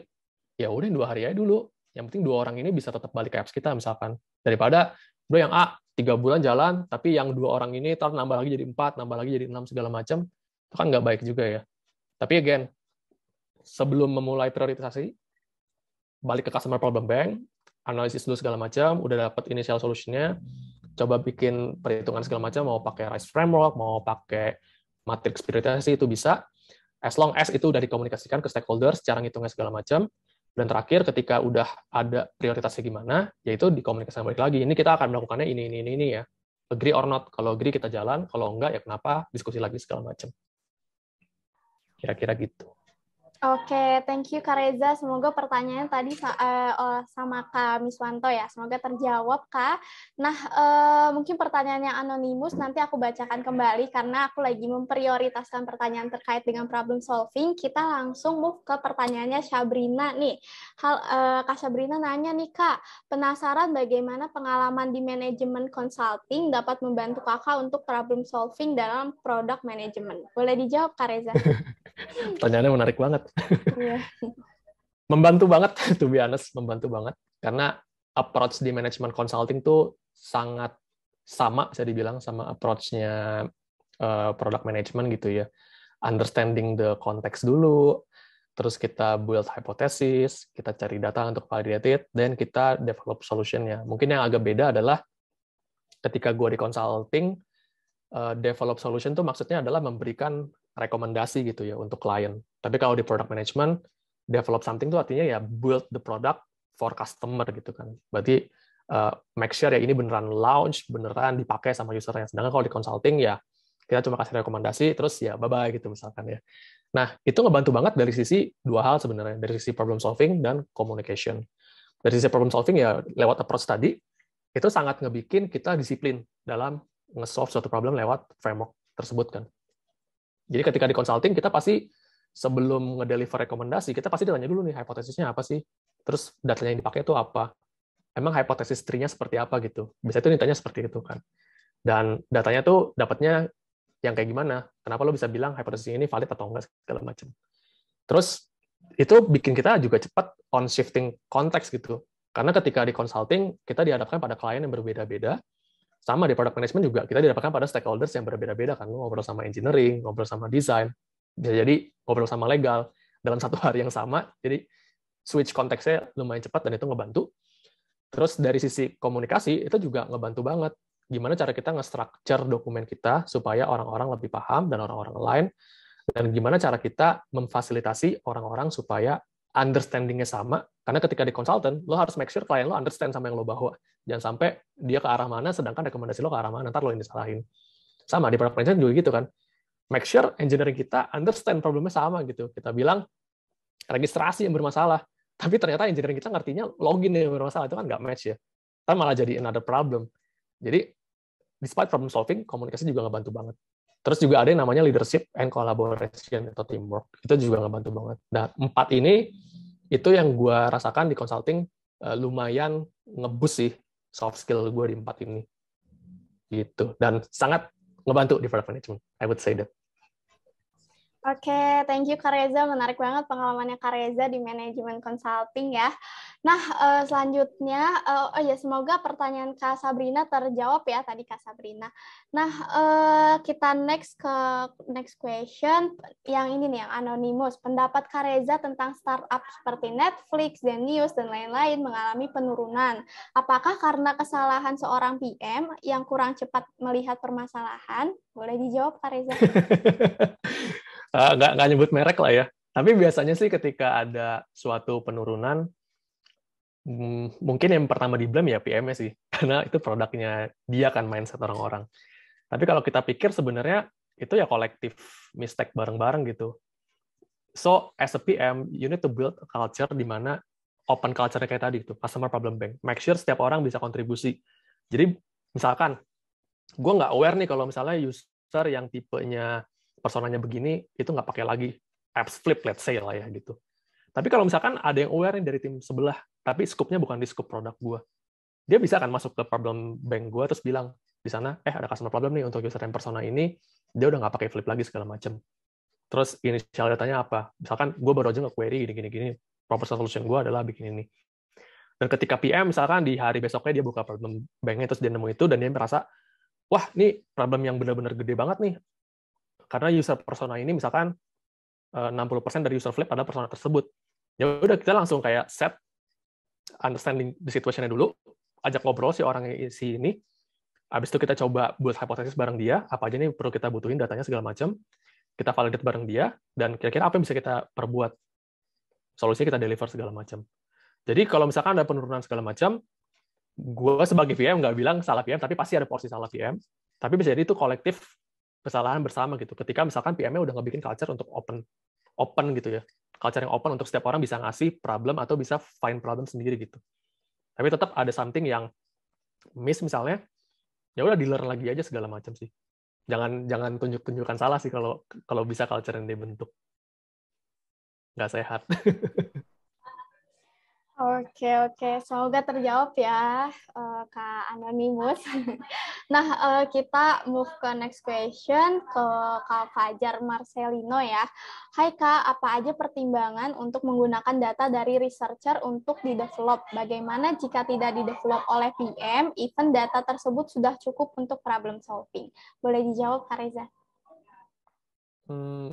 ya udah 2 hari aja dulu. Yang penting 2 orang ini bisa tetap balik ke apps kita misalkan. Daripada bro yang A 3 bulan jalan, tapi yang 2 orang ini ntar nambah lagi jadi 4, nambah lagi jadi 6 segala macam, itu kan nggak baik juga ya. Tapi again, sebelum memulai prioritasasi, balik ke customer problem bank, analisis dulu segala macam, udah dapat initial solution-nya, coba bikin perhitungan segala macam, mau pakai RISE framework, mau pakai matrix prioritasi, itu bisa, as long as itu udah dikomunikasikan ke stakeholders, cara ngitungnya segala macam, dan terakhir ketika udah ada prioritasnya gimana, yaitu dikomunikasikan balik lagi. Ini kita akan melakukannya ini ya. Agree or not, kalau agree kita jalan, kalau enggak ya kenapa, diskusi lagi segala macam. Kira-kira gitu. Oke, thank you Kak Reza. Semoga pertanyaannya tadi sama Kak Miswanto ya, semoga terjawab Kak. Nah, mungkin pertanyaan yang anonimus nanti aku bacakan kembali karena aku lagi memprioritaskan pertanyaan terkait dengan problem solving. Kita langsung move ke pertanyaannya Sabrina nih. Kak Sabrina nanya nih Kak, penasaran bagaimana pengalaman di manajemen consulting dapat membantu Kakak untuk problem solving dalam product management. Boleh dijawab Kak Reza? Pertanyaannya menarik banget. Iya. Membantu banget, to be honest, membantu banget. Karena approach di management consulting tuh sangat sama, bisa dibilang, sama approach-nya product management gitu ya. Understanding the context dulu, terus kita build hypothesis, kita cari data untuk validate it, dan kita develop solution-nya. Mungkin yang agak beda adalah ketika gue di consulting, develop solution tuh maksudnya adalah memberikan rekomendasi gitu ya untuk klien. Tapi kalau di product management, develop something itu artinya ya build the product for customer gitu kan. Berarti make sure ya ini beneran launch, beneran dipakai sama usernya. Sedangkan kalau di consulting ya kita cuma kasih rekomendasi, terus ya bye-bye gitu misalkan ya. Nah, itu ngebantu banget dari sisi 2 hal sebenarnya, dari sisi problem solving dan communication. Dari sisi problem solving ya lewat approach tadi, itu sangat ngebikin kita disiplin dalam nge-solve suatu problem lewat framework tersebut kan. Jadi ketika di consulting, kita pasti sebelum nge-deliver rekomendasi, kita pasti ditanya dulu nih, hipotesisnya apa sih? Terus datanya yang dipakai itu apa? Emang hipotesis tree-nya seperti apa gitu? Biasanya itu ditanya seperti itu kan. Dan datanya tuh dapatnya yang kayak gimana? Kenapa lo bisa bilang hipotesis ini valid atau enggak, segala macam. Terus itu bikin kita juga cepat on shifting konteks gitu. Karena ketika di consulting, kita dihadapkan pada klien yang berbeda-beda, sama di product management juga, kita didapatkan pada stakeholders yang berbeda-beda kan. Ngobrol sama engineering, ngobrol sama design, bisa jadi ngobrol sama legal dalam satu hari yang sama. Jadi switch konteksnya lumayan cepat dan itu ngebantu. Terus dari sisi komunikasi itu juga ngebantu banget. Gimana cara kita nge-structure dokumen kita supaya orang-orang lebih paham dan orang-orang lain, dan gimana cara kita memfasilitasi orang-orang supaya understanding-nya sama. Karena ketika di consultant, lo harus make sure klien lo understand sama yang lo bawa. Jangan sampai dia ke arah mana, sedangkan rekomendasi lo ke arah mana, ntar lo yang disalahin. Sama, di product management juga gitu kan. Make sure engineering kita understand problemnya sama gitu. Kita bilang, registrasi yang bermasalah. Tapi ternyata engineering kita ngertinya login yang bermasalah. Itu kan nggak match ya. Ntar malah jadi another problem. Jadi, despite problem solving, komunikasi juga ngebantu banget. Terus juga ada yang namanya leadership and collaboration atau teamwork. Itu juga ngebantu banget. Nah, 4 ini itu yang gue rasakan di consulting lumayan ngeboost sih soft skill gue di 4 ini. Gitu. Dan sangat ngebantu di product management. I would say that. Oke, thank you Kak Reza. Menarik banget pengalamannya Kak Reza di manajemen consulting ya. Nah, selanjutnya, semoga pertanyaan Kak Sabrina terjawab ya tadi Kak Sabrina. Nah, kita next question yang ini nih, yang anonymous. Pendapat Kak Reza tentang startup seperti Netflix, Genius, dan lain-lain mengalami penurunan. Apakah karena kesalahan seorang PM yang kurang cepat melihat permasalahan? Boleh dijawab Kak Reza? Nggak nyebut merek lah ya. Tapi biasanya sih ketika ada suatu penurunan, mungkin yang pertama di blame ya PM-nya sih. Karena itu produknya dia kan mindset orang-orang. Tapi kalau kita pikir sebenarnya itu ya kolektif mistake bareng-bareng gitu. So, as a PM, you need to build a culture di mana open culture kayak tadi, itu customer problem bank. Make sure setiap orang bisa kontribusi. Jadi misalkan, gue nggak aware nih kalau misalnya user yang tipenya personanya begini, itu nggak pakai lagi apps Flip, let's say lah ya gitu. Tapi kalau misalkan ada yang aware nih dari tim sebelah, tapi scope-nya bukan di scope produk gue, dia bisa kan masuk ke problem bank gue, terus bilang, di sana, ada customer problem nih untuk user yang persona ini, dia udah nggak pakai Flip lagi segala macam. Terus initial datanya apa? Misalkan gue baru aja nge-query gini-gini, proposal solution gue adalah bikin ini. Dan ketika PM, misalkan di hari besoknya dia buka problem banknya, terus dia nemu itu, dan dia merasa, wah, ini problem yang benar-benar gede banget nih. Karena user persona ini, misalkan 60% dari user Flip adalah persona tersebut. Ya udah, kita langsung kayak set understanding the situation-nya dulu, ajak ngobrol si orang si ini, habis itu kita coba buat hipotesis bareng dia, apa aja nih perlu kita butuhin datanya segala macam, kita validate bareng dia, dan kira-kira apa yang bisa kita perbuat. Solusinya kita deliver segala macam. Jadi kalau misalkan ada penurunan segala macam, gue sebagai VM nggak bilang salah VM, tapi pasti ada porsi salah VM. Tapi bisa jadi itu kolektif kesalahan bersama gitu. Ketika misalkan PM-nya udah ngebikin culture untuk open gitu ya. Culture yang open untuk setiap orang bisa ngasih problem atau bisa find problem sendiri gitu. Tapi tetap ada something yang miss misalnya, ya udah di-learn lagi aja segala macam sih. Jangan tunjuk-tunjukkan salah sih kalau bisa culture yang dibentuk. Nggak sehat. Oke. Semoga terjawab ya, Kak Anonymous. Nah, kita move ke next question ke Kak Fajar Marcelino ya. Hai Kak, apa aja pertimbangan untuk menggunakan data dari researcher untuk di-develop? Bagaimana jika tidak di-develop oleh PM, even data tersebut sudah cukup untuk problem solving? Boleh dijawab, Kak Reza?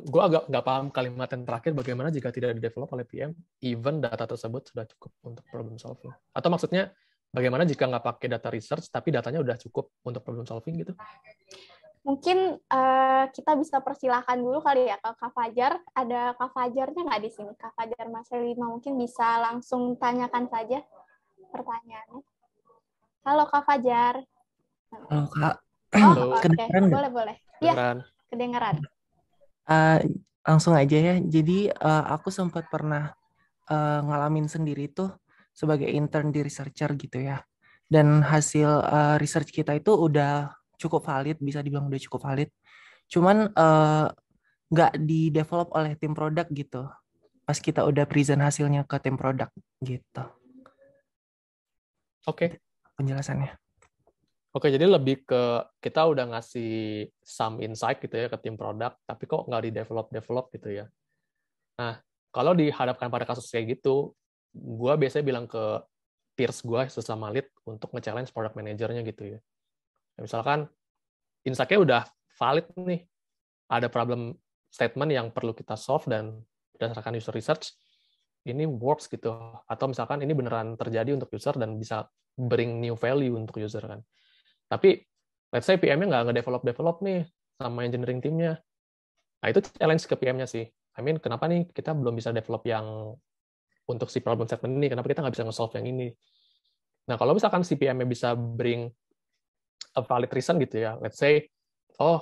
Gue agak nggak paham kalimat yang terakhir, bagaimana jika tidak di-develop oleh PM, even data tersebut sudah cukup untuk problem solving. Atau maksudnya, bagaimana jika nggak pakai data research, tapi datanya udah cukup untuk problem solving gitu? Mungkin kita bisa persilahkan dulu kali ya ke Kak Fajar. Ada Kak Fajarnya nggak di sini? Kak Fajar Marcelino mungkin bisa langsung tanyakan saja pertanyaannya. Halo Kak Fajar. Halo Kak, Oh, oke. kedengeran nggak? Boleh. Iya, kedengeran. Langsung aja ya. Jadi aku sempat pernah ngalamin sendiri tuh sebagai intern di researcher gitu ya. Dan hasil research kita itu udah cukup valid, bisa dibilang udah cukup valid. Cuman nggak di-develop oleh tim produk gitu. Pas kita udah present hasilnya ke tim produk gitu. Oke. Penjelasannya. Oke, jadi lebih ke kita udah ngasih some insight gitu ya ke tim produk, tapi kok nggak di-develop gitu ya. Nah, kalau dihadapkan pada kasus kayak gitu, gue biasanya bilang ke peers gue sesama lead untuk nge-challenge product manager-nya gitu ya. Misalkan, insight-nya udah valid nih, ada problem statement yang perlu kita solve dan berdasarkan user research, ini works gitu. Atau misalkan ini beneran terjadi untuk user dan bisa bring new value untuk user kan. Tapi, let's say PM-nya nggak nge-develop nih sama engineering team-nya. Nah, itu challenge ke PM-nya sih. Kenapa nih kita belum bisa develop yang untuk si problem statement ini? Kenapa kita nggak bisa nge-solve yang ini? Nah, kalau misalkan si PM-nya bisa bring a valid reason gitu ya, let's say,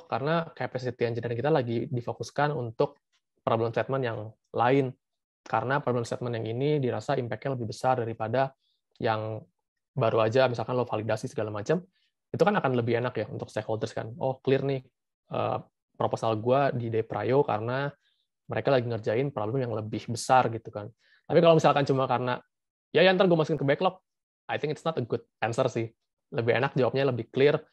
karena capacity engineering kita lagi difokuskan untuk problem statement yang lain. Karena problem statement yang ini dirasa impact-nya lebih besar daripada yang baru aja, misalkan lo validasi segala macam, itu kan akan lebih enak ya untuk stakeholders kan. Clear nih proposal gue di Deprayo karena mereka lagi ngerjain problem yang lebih besar gitu kan. Tapi kalau misalkan cuma karena, ya ntar gue masukin ke backlog, I think it's not a good answer sih. Lebih enak jawabnya lebih clear.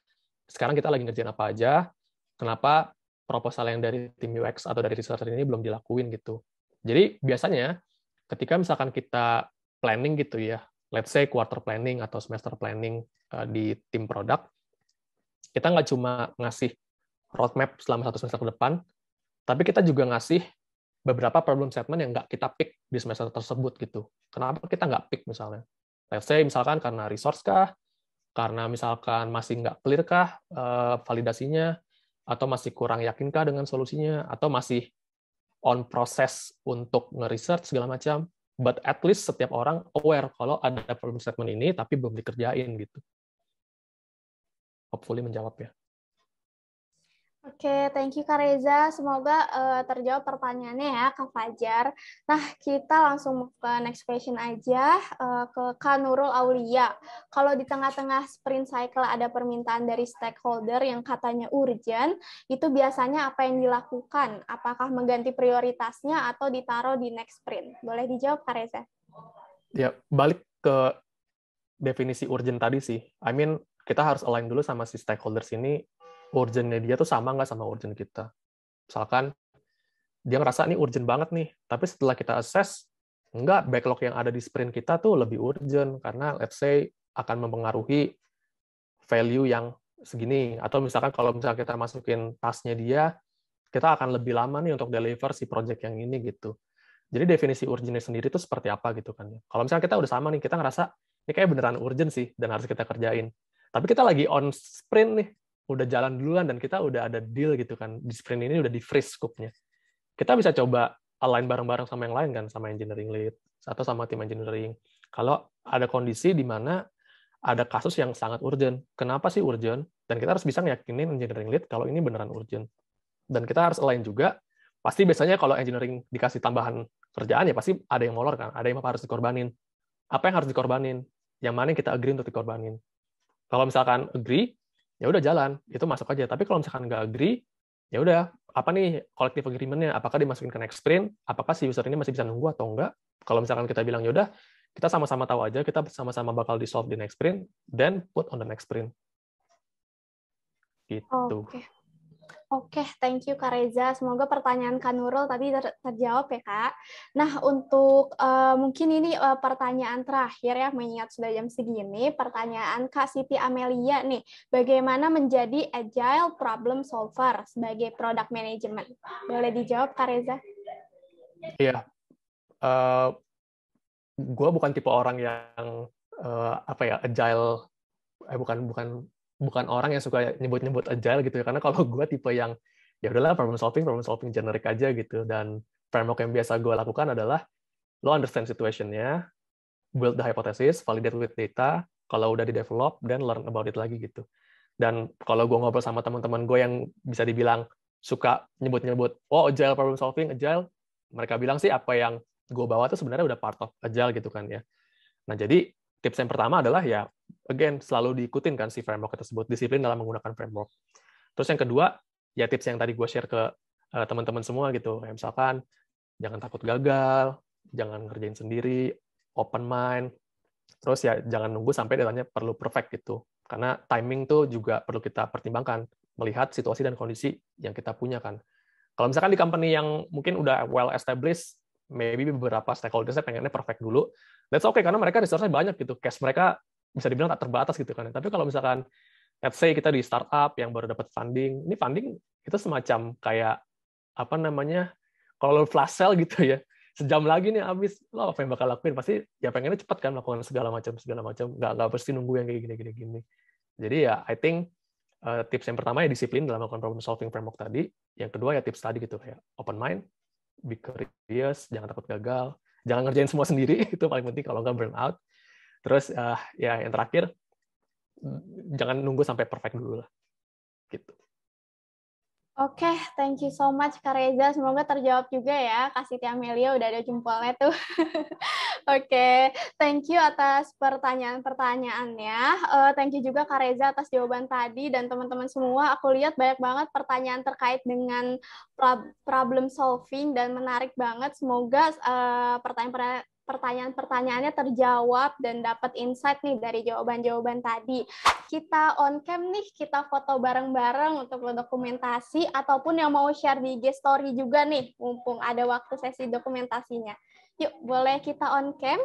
Sekarang kita lagi ngerjain apa aja, kenapa proposal yang dari tim UX atau dari researcher ini belum dilakuin gitu. Jadi biasanya ketika misalkan kita planning gitu ya, let's say quarter planning atau semester planning di tim produk, kita nggak cuma ngasih roadmap selama 1 semester ke depan, tapi kita juga ngasih beberapa problem statement yang nggak kita pick di semester tersebut gitu. Kenapa kita nggak pick misalnya? Let's say misalkan karena resource kah, karena misalkan masih nggak clear kah validasinya, atau masih kurang yakinkah dengan solusinya, atau masih on proses untuk nge-research segala macam. But at least setiap orang aware kalau ada problem statement ini tapi belum dikerjain gitu. Hopefully menjawab ya. Oke, thank you Kak Reza. Semoga terjawab pertanyaannya ya Kak Fajar. Nah, kita langsung move ke next question aja, ke Kak Nurul Aulia. Kalau di tengah-tengah sprint cycle ada permintaan dari stakeholder yang katanya urgent, itu biasanya apa yang dilakukan? Apakah mengganti prioritasnya atau ditaruh di next sprint? Boleh dijawab Kak Reza? Ya, balik ke definisi urgent tadi sih. I mean, kita harus align dulu sama si stakeholders ini, urgent-nya dia tuh sama nggak sama urgent kita. Misalkan dia ngerasa ini urgent banget nih, tapi setelah kita assess, enggak, backlog yang ada di sprint kita tuh lebih urgent, karena let's say akan mempengaruhi value yang segini. Atau misalkan kalau misalnya kita masukin task-nya dia, kita akan lebih lama nih untuk deliver si project yang ini gitu. Jadi definisi urgent-nya sendiri itu seperti apa gitu kan. Kalau misalnya kita udah sama nih, kita ngerasa ini kayak beneran urgent sih dan harus kita kerjain. Tapi kita lagi on sprint nih, udah jalan duluan dan kita udah ada deal gitu kan. Di sprint ini udah di freeze scope-nya. Kita bisa coba align bareng-bareng sama yang lain kan, sama engineering lead atau sama tim engineering. Kalau ada kondisi di mana ada kasus yang sangat urgent. Kenapa sih urgent? Dan kita harus bisa ngeyakinin engineering lead kalau ini beneran urgent. Dan kita harus align juga, pasti biasanya kalau engineering dikasih tambahan kerjaan ya pasti ada yang molor kan, ada yang harus dikorbanin. Apa yang harus dikorbanin? Yang mana yang kita agree untuk dikorbanin? Kalau misalkan agree, ya udah jalan, itu masuk aja. Tapi kalau misalkan nggak agree, ya udah, apa nih collective agreement-nya? Apakah dimasukin ke next sprint? Apakah si user ini masih bisa nunggu atau enggak? Kalau misalkan kita bilang ya udah, kita sama-sama tahu aja, kita sama-sama bakal di-solve di next sprint, then put on the next sprint. Gitu. Oke, thank you Kak Reza. Semoga pertanyaan Kak Nurul tadi terjawab ya Kak. Nah, untuk mungkin ini pertanyaan terakhir ya, mengingat sudah jam segini, pertanyaan Kak Siti Amelia nih, bagaimana menjadi agile problem solver sebagai product management? Boleh dijawab Kak Reza? Iya, gue bukan tipe orang yang agile, bukan orang yang suka nyebut-nyebut agile gitu ya, karena kalau gue tipe yang ya udahlah problem solving generic aja gitu. Dan framework yang biasa gue lakukan adalah lo understand situation-nya, build the hypothesis, validate with data, kalau udah di develop, then learn about it lagi gitu. Dan kalau gue ngobrol sama teman-teman gue yang bisa dibilang suka nyebut-nyebut, oh agile problem solving, agile, mereka bilang sih apa yang gue bawa tuh sebenarnya udah part of agile gitu kan ya. Nah jadi tips yang pertama adalah ya, again, selalu diikutin kan si framework tersebut, disiplin dalam menggunakan framework. Terus yang kedua, ya tips yang tadi gue share ke teman-teman semua gitu, kayak misalkan jangan takut gagal, jangan ngerjain sendiri, open mind, terus ya jangan nunggu sampai datanya perlu perfect gitu, karena timing tuh juga perlu kita pertimbangkan, melihat situasi dan kondisi yang kita punya kan. Kalau misalkan di company yang mungkin udah well established, maybe beberapa stakeholdersnya pengennya perfect dulu, that's okay, karena mereka resource-nya banyak gitu, cash mereka bisa dibilang tak terbatas gitu kan. Tapi kalau misalkan, let's say kita di startup yang baru dapat funding, ini funding itu semacam kayak, apa namanya, kalau lo flash sale gitu ya, sejam lagi nih habis, lo apa yang bakal lakuin? Pasti ya pengennya cepat kan, melakukan segala macam, nggak pasti nunggu yang kayak gini. Jadi ya, I think tips yang pertama ya disiplin dalam melakukan problem solving framework tadi. Yang kedua ya tips tadi gitu, kayak open mind, be curious, jangan takut gagal, jangan ngerjain semua sendiri, itu paling penting kalau nggak burn out. Terus ya yang terakhir, jangan nunggu sampai perfect dulu lah. Gitu. Oke, thank you so much Kak Reza. Semoga terjawab juga ya. Kak Siti Amelia udah ada jempolnya tuh. Oke, thank you atas pertanyaan-pertanyaannya. Thank you juga Kak Reza atas jawaban tadi, dan teman-teman semua. Aku lihat banyak banget pertanyaan terkait dengan problem solving dan menarik banget. Semoga pertanyaan-pertanyaannya terjawab dan dapat insight nih dari jawaban-jawaban tadi. Kita on cam nih, kita foto bareng-bareng untuk dokumentasi, ataupun yang mau share di IG story juga nih, mumpung ada waktu sesi dokumentasinya. Yuk, boleh kita on cam?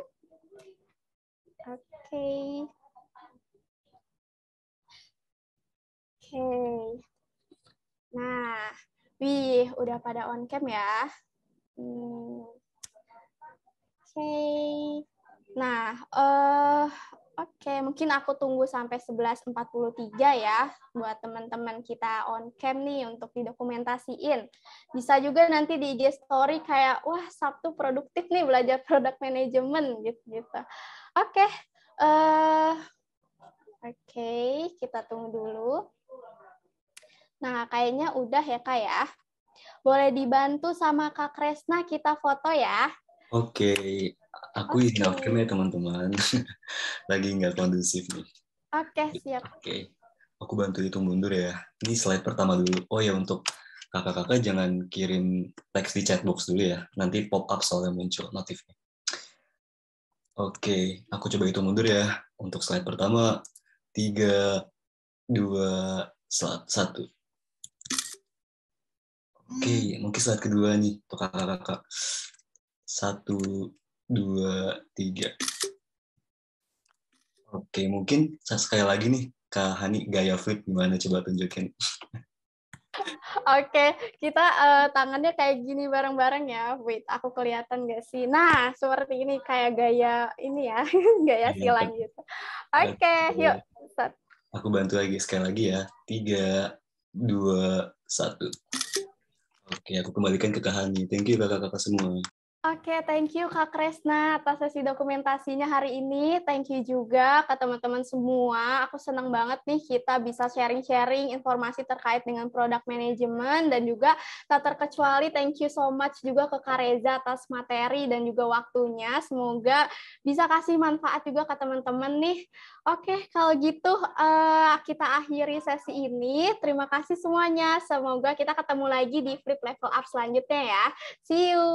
Oke. Nah, udah pada on cam ya. Nah, oke, mungkin aku tunggu sampai 11.43 ya, buat teman-teman kita on cam nih untuk didokumentasiin. Bisa juga nanti di IG story kayak, wah Sabtu produktif nih belajar product management gitu. Oke, kita tunggu dulu. Nah, kayaknya udah ya, Kak ya. Boleh dibantu sama Kak Kresna kita foto ya. Oke, aku izin out cam Oke. ya teman-teman. Lagi nggak kondusif nih. Oke, siap. Oke, aku bantu hitung mundur ya. Ini slide pertama dulu. Oh ya, untuk kakak-kakak jangan kirim teks di chat box dulu ya. Nanti pop up soalnya muncul notifnya. Oke, aku coba hitung mundur ya. Untuk slide pertama, 3, 2, 1. Oke, mungkin slide kedua nih untuk kakak-kakak. 1, 2, 3. Oke, mungkin sekali lagi nih, Kak Hani, gaya flip gimana? Coba tunjukin. Oke, kita tangannya kayak gini bareng-bareng ya. Wait, aku kelihatan nggak sih? Nah, seperti ini kayak gaya ini ya, gaya silang gitu. Oke, yuk. Set. Aku bantu lagi sekali lagi ya. 3, 2, 1. Oke, aku kembalikan ke Kak Hani. Thank you kakak-kakak semua. Oke, thank you Kak Kresna atas sesi dokumentasinya hari ini. Thank you juga ke teman-teman semua. Aku senang banget nih kita bisa sharing-sharing informasi terkait dengan product management dan juga tak terkecuali thank you so much juga ke Kak Reza atas materi dan juga waktunya. Semoga bisa kasih manfaat juga ke teman-teman nih. Oke, kalau gitu kita akhiri sesi ini. Terima kasih semuanya. Semoga kita ketemu lagi di Flip Level Up selanjutnya ya. See you!